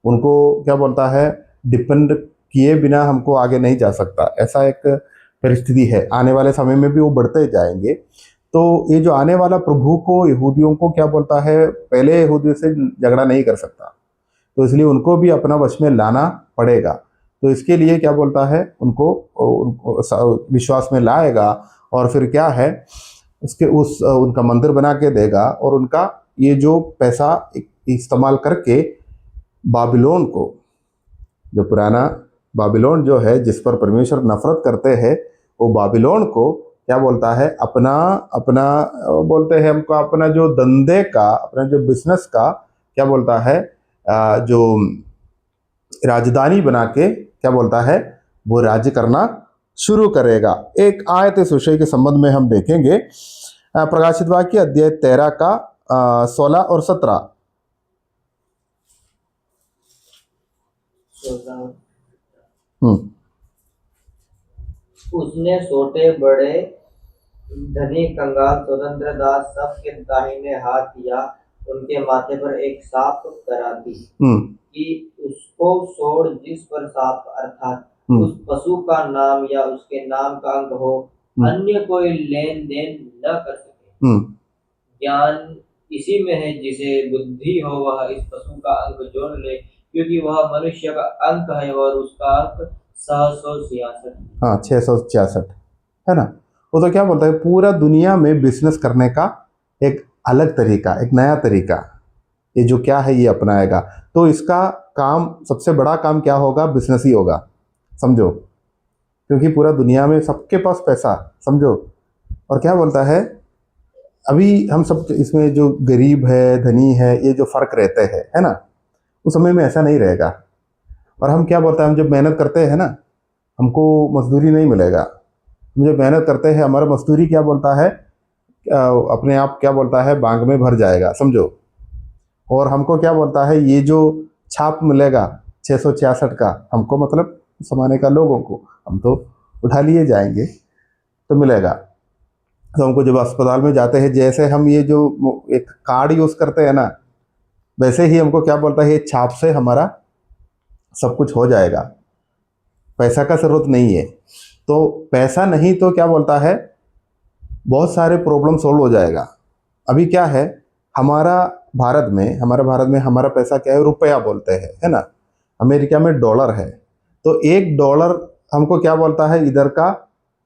उनको क्या बोलता है, डिपेंड किए बिना हमको आगे नहीं जा सकता, ऐसा एक परिस्थिति है। आने वाले समय में भी वो बढ़ते जाएंगे। तो ये जो आने वाला प्रभु को यहूदियों को क्या बोलता है, पहले यहूदियों से झगड़ा नहीं कर सकता, तो इसलिए उनको भी अपना वश में लाना पड़ेगा। तो इसके लिए क्या बोलता है, उनको विश्वास में लाएगा और फिर क्या है, उनका मंदिर बना के देगा और उनका ये जो पैसा इस्तेमाल करके जो पुराना बाबिलोन जो है जिस पर परमेश्वर नफरत करते हैं, वो बाबिलोन को क्या बोलता है, अपना अपना बोलते हैं हमको, अपना जो धंधे का, अपना जो बिजनेस का क्या बोलता है, जो राजधानी बना के क्या बोलता है, वो राज्य करना शुरू करेगा। एक आयत इस विषय के संबंध में हम देखेंगे, प्रकाशित वाक्य अध्याय 13 का 16 और 17। उसने छोटे बड़े धनी कंगाल स्वतंत्र दास सबके दाहिने हाथ या उनके माथे पर एक सांप करा दी कि उसको छोड़ जिस पर सांप अर्थात उस पशु का नाम या उसके नाम का अंक हो, अन्य कोई लेन देन न कर सके। ज्ञान इसी में है, जिसे बुद्धि हो वह इस पशु का अंक जोड़ ले, क्योंकि वह मनुष्य का अंक है और उसका अंक 666। हाँ, 666 है ना। वो तो क्या बोलता है, पूरा दुनिया में बिजनेस करने का एक अलग तरीका, एक नया तरीका, ये जो क्या है ये अपनाएगा। तो इसका काम, सबसे बड़ा काम क्या होगा, बिजनेस ही होगा, समझो, क्योंकि पूरा दुनिया में सबके पास पैसा, समझो। और क्या बोलता है, अभी हम सब इसमें जो गरीब है धनी है, ये जो फर्क रहते हैं, है ना, उस समय में ऐसा नहीं रहेगा। और हम क्या बोलते हैं, हम जब मेहनत करते हैं ना, हमको मजदूरी नहीं मिलेगा। हम जब मेहनत करते हैं, हमारा मजदूरी क्या बोलता है, अपने आप क्या बोलता है, बैंक में भर जाएगा, समझो। और हमको क्या बोलता है, ये जो छाप मिलेगा 666 का, हमको मतलब समाने का लोगों को, हम तो उठा लिए जाएंगे तो मिलेगा। तो हमको जब अस्पताल में जाते हैं, जैसे हम ये जो एक कार्ड यूज़ करते हैं ना, वैसे ही हमको क्या बोलता है, ये छाप से हमारा सब कुछ हो जाएगा, पैसा का ज़रूरत नहीं है। तो पैसा नहीं तो क्या बोलता है, बहुत सारे प्रॉब्लम सोल्व हो जाएगा। अभी क्या है, हमारा भारत में हमारा पैसा क्या है, रुपया बोलते हैं, है ना। अमेरिका में डॉलर है, तो $1 हमको क्या बोलता है, इधर का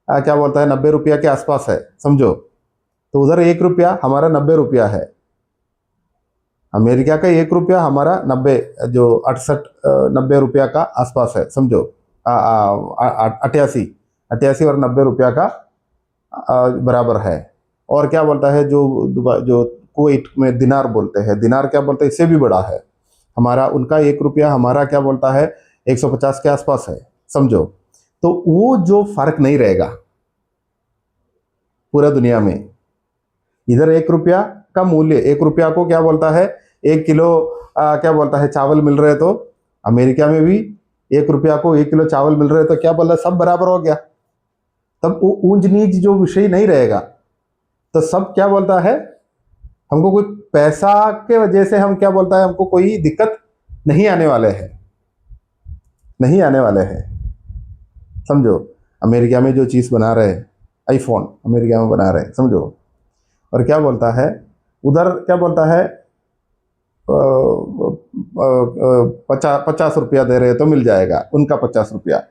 क्या बोलता है, 90 रुपया के आसपास है, समझो। तो उधर ₹1 हमारा 90 रुपया है। अमेरिका का ₹1 हमारा 90, जो 68-90 रुपया का आसपास है, समझो। 88 और 90 रुपया का बराबर है। और क्या बोलता है, जो कुवैत में दिनार बोलते हैं, दिनार क्या बोलते हैं, इससे भी बड़ा है हमारा। उनका ₹1 हमारा क्या बोलता है, 150 के आसपास है, समझो। तो वो जो फर्क नहीं रहेगा पूरा दुनिया में। इधर ₹1 का मूल्य, ₹1 को क्या बोलता है, 1 किलो क्या बोलता है, चावल मिल रहे, तो अमेरिका में भी ₹1 को 1 किलो चावल मिल रहे, तो क्या बोल रहा है, सब बराबर हो गया। तब वो ऊंच नीच जो विषय नहीं रहेगा, तो सब क्या बोलता है, हमको कोई पैसा के वजह से हम क्या बोलता है, हमको कोई दिक्कत नहीं आने वाले हैं, नहीं आने वाले हैं, समझो। अमेरिका में जो चीज़ बना रहे, आईफोन अमेरिका में बना रहे, समझो। और क्या बोलता है, उधर क्या बोलता है, 50 रुपया दे रहे तो मिल जाएगा, उनका 50 रुपया।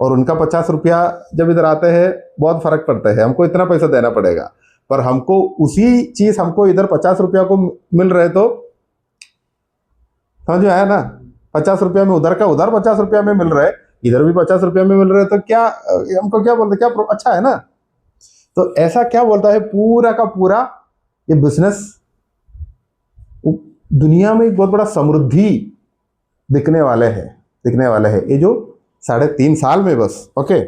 और उनका 50 रुपया जब इधर आते हैं, बहुत फर्क पड़ता है, हमको इतना पैसा देना पड़ेगा। पर हमको उसी चीज़ हमको इधर 50 रुपया को मिल रहे, तो समझ में आया ना। 50 रुपया में उधर का उधर 50 रुपया में मिल रहे, इधर भी 50 रुपया में मिल रहे, तो क्या हमको क्या बोलते, क्या अच्छा है ना। तो ऐसा क्या बोलता है, पूरा का पूरा ये बिजनेस दुनिया में एक बहुत बड़ा समृद्धि दिखने वाले हैं ये जो 3.5 साल में बस। ओके,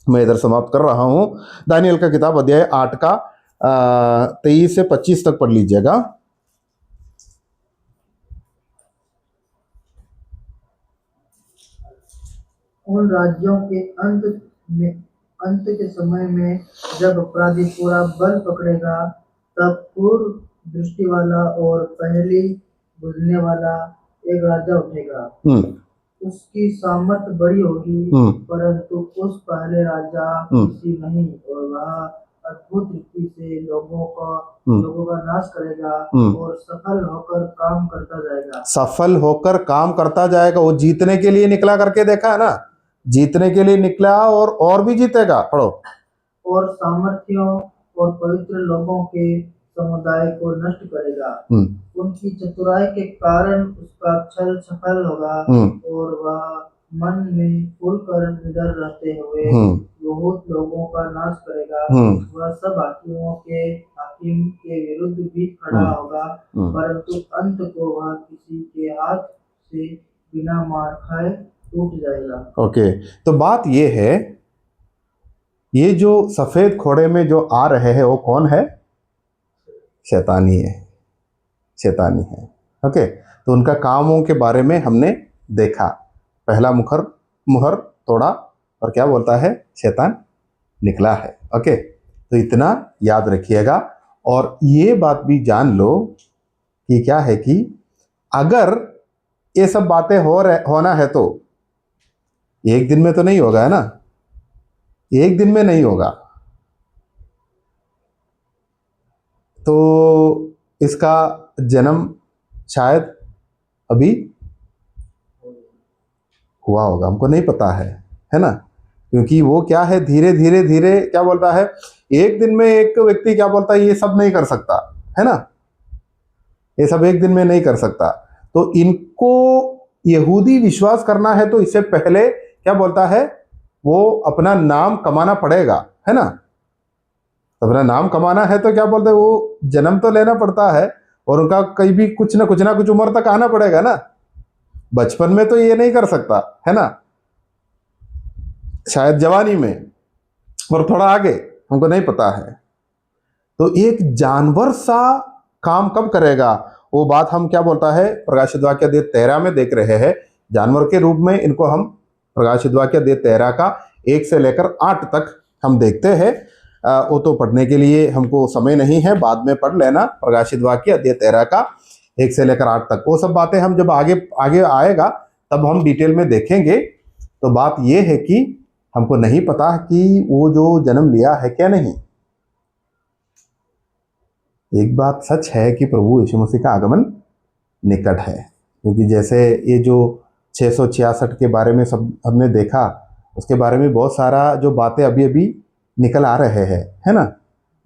मैं इधर समाप्त कर रहा हूं। दानियल का किताब अध्याय 8 का 23 से 25 तक पढ़ लीजिएगा। उन राज्यों के अंत के समय में जब अपराधी पूरा बल पकड़ेगा, तब पूर्व दृष्टि वाला और पहली बुझने वाला एक राजा उठेगा। उसकी सामर्थ बड़ी होगी, परंतु उस पहले राजा किसी नहीं, और वह अद्भुत रीति से लोगों का नाश करेगा और सफल होकर काम करता जाएगा। वो जीतने के लिए निकला करके देखा है ना, जीतने के लिए निकला और भी जीतेगा। पढ़ो। और सामर्थियों और पवित्र लोगों के समुदाय को नष्ट करेगा। उनकी चतुराई के कारण उसका छल सफल होगा और वह मन में फूल कर निडर रहते हुए बहुत लोगों का नाश करेगा। वह सब हाकिम के विरुद्ध भी खड़ा होगा, परंतु अंत को वह किसी के हाथ से बिना मार खाए टूट जाएगा। ओके, तो बात ये है, ये जो सफेद घोड़े में जो आ रहे हैं वो कौन है? शैतानी है, शैतानी है। ओके, तो उनका कामों के बारे में हमने देखा। पहला मुहर तोड़ा और क्या बोलता है? शैतान निकला है। ओके, तो इतना याद रखिएगा और ये बात भी जान लो कि क्या है कि अगर ये सब बातें होना है तो एक दिन में तो नहीं होगा, है ना? एक दिन में नहीं होगा। तो इसका जन्म शायद अभी हुआ होगा, हमको नहीं पता है ना? क्योंकि वो क्या है, धीरे धीरे धीरे क्या बोलता है, एक दिन में एक व्यक्ति क्या बोलता है, ये सब नहीं कर सकता, है ना? ये सब एक दिन में नहीं कर सकता। तो इनको यहूदी विश्वास करना है तो इससे पहले क्या बोलता है, वो अपना नाम कमाना पड़ेगा, है ना? अपना नाम कमाना है तो क्या बोलते हैं, वो जन्म तो लेना पड़ता है और उनका कहीं भी कुछ ना कुछ उम्र तक आना पड़ेगा ना। बचपन में तो ये नहीं कर सकता, है ना? शायद जवानी में और थोड़ा आगे, हमको नहीं पता है। तो एक जानवर सा काम कब करेगा, वो बात हम क्या बोलता है, प्रकाशित वाक्य अध्याय 13 में देख रहे हैं। जानवर के रूप में इनको हम प्रकाशित वाक्य अध्याय 13 का 1 से लेकर 8 तक हम देखते हैं। वो तो पढ़ने के लिए हमको समय नहीं है, बाद में पढ़ लेना। प्रकाशित वाक्य अध्याय 13 का 1 से लेकर 8 तक वो सब बातें हम जब आगे आगे आएगा तब हम डिटेल में देखेंगे। तो बात ये है कि हमको नहीं पता कि वो जो जन्म लिया है क्या नहीं। एक बात सच है कि प्रभु यीशु मसीह का आगमन निकट है, क्योंकि जैसे ये जो 666 के बारे में सब हमने देखा, उसके बारे में बहुत सारा जो बातें अभी अभी निकल आ रहे हैं, है ना?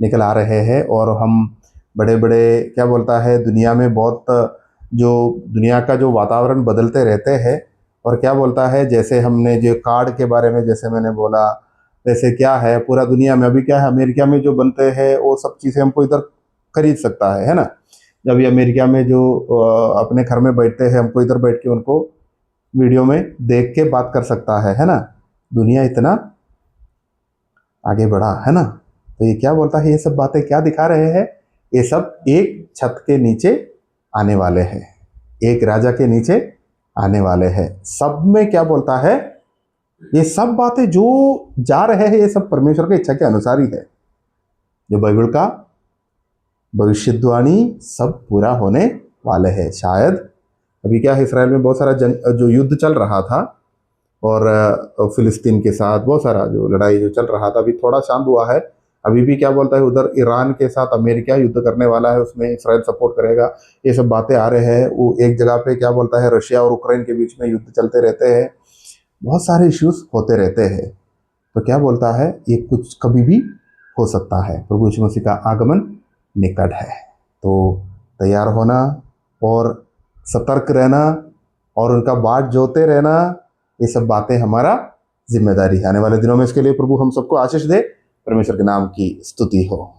निकल आ रहे हैं और हम बड़े बड़े क्या बोलता है, दुनिया में बहुत जो दुनिया का जो वातावरण बदलते रहते हैं और क्या बोलता है, जैसे हमने जो कार्ड के बारे में जैसे मैंने बोला, वैसे क्या है पूरा दुनिया में अभी क्या है, अमेरिका में जो बनते हैं वो सब चीज़ें हमको इधर खरीद सकता है ना? जब ये अमेरिका में जो अपने घर में बैठते हैं, हमको इधर बैठ के उनको वीडियो में देख के बात कर सकता है ना? दुनिया इतना आगे बढ़ा है ना? तो ये क्या बोलता है, ये सब बातें क्या दिखा रहे हैं, ये सब एक छत के नीचे आने वाले हैं, एक राजा के नीचे आने वाले हैं। सब में क्या बोलता है, ये सब बातें जो जा रहे हैं ये सब परमेश्वर की इच्छा के अनुसार ही है। जो बाइबल का भविष्यवाणी सब पूरा होने वाले हैं। शायद अभी क्या है, इसराइल में बहुत सारा जो युद्ध चल रहा था और फिलिस्तीन के साथ बहुत सारा जो लड़ाई जो चल रहा था, अभी थोड़ा शांत हुआ है। अभी भी क्या बोलता है, उधर ईरान के साथ अमेरिका युद्ध करने वाला है, उसमें इसराइल सपोर्ट करेगा, ये सब बातें आ रहे हैं। वो एक जगह पे क्या बोलता है, रशिया और यूक्रेन के बीच में युद्ध चलते रहते हैं, बहुत सारे इश्यूज होते रहते हैं। तो क्या बोलता है, ये कुछ कभी भी हो सकता है। प्रभु यीशु मसीह का आगमन निकट है, तो तैयार होना और सतर्क रहना और उनका बाट जोते रहना, ये सब बातें हमारा जिम्मेदारी है। आने वाले दिनों में इसके लिए प्रभु हम सबको आशीष दे। परमेश्वर के नाम की स्तुति हो।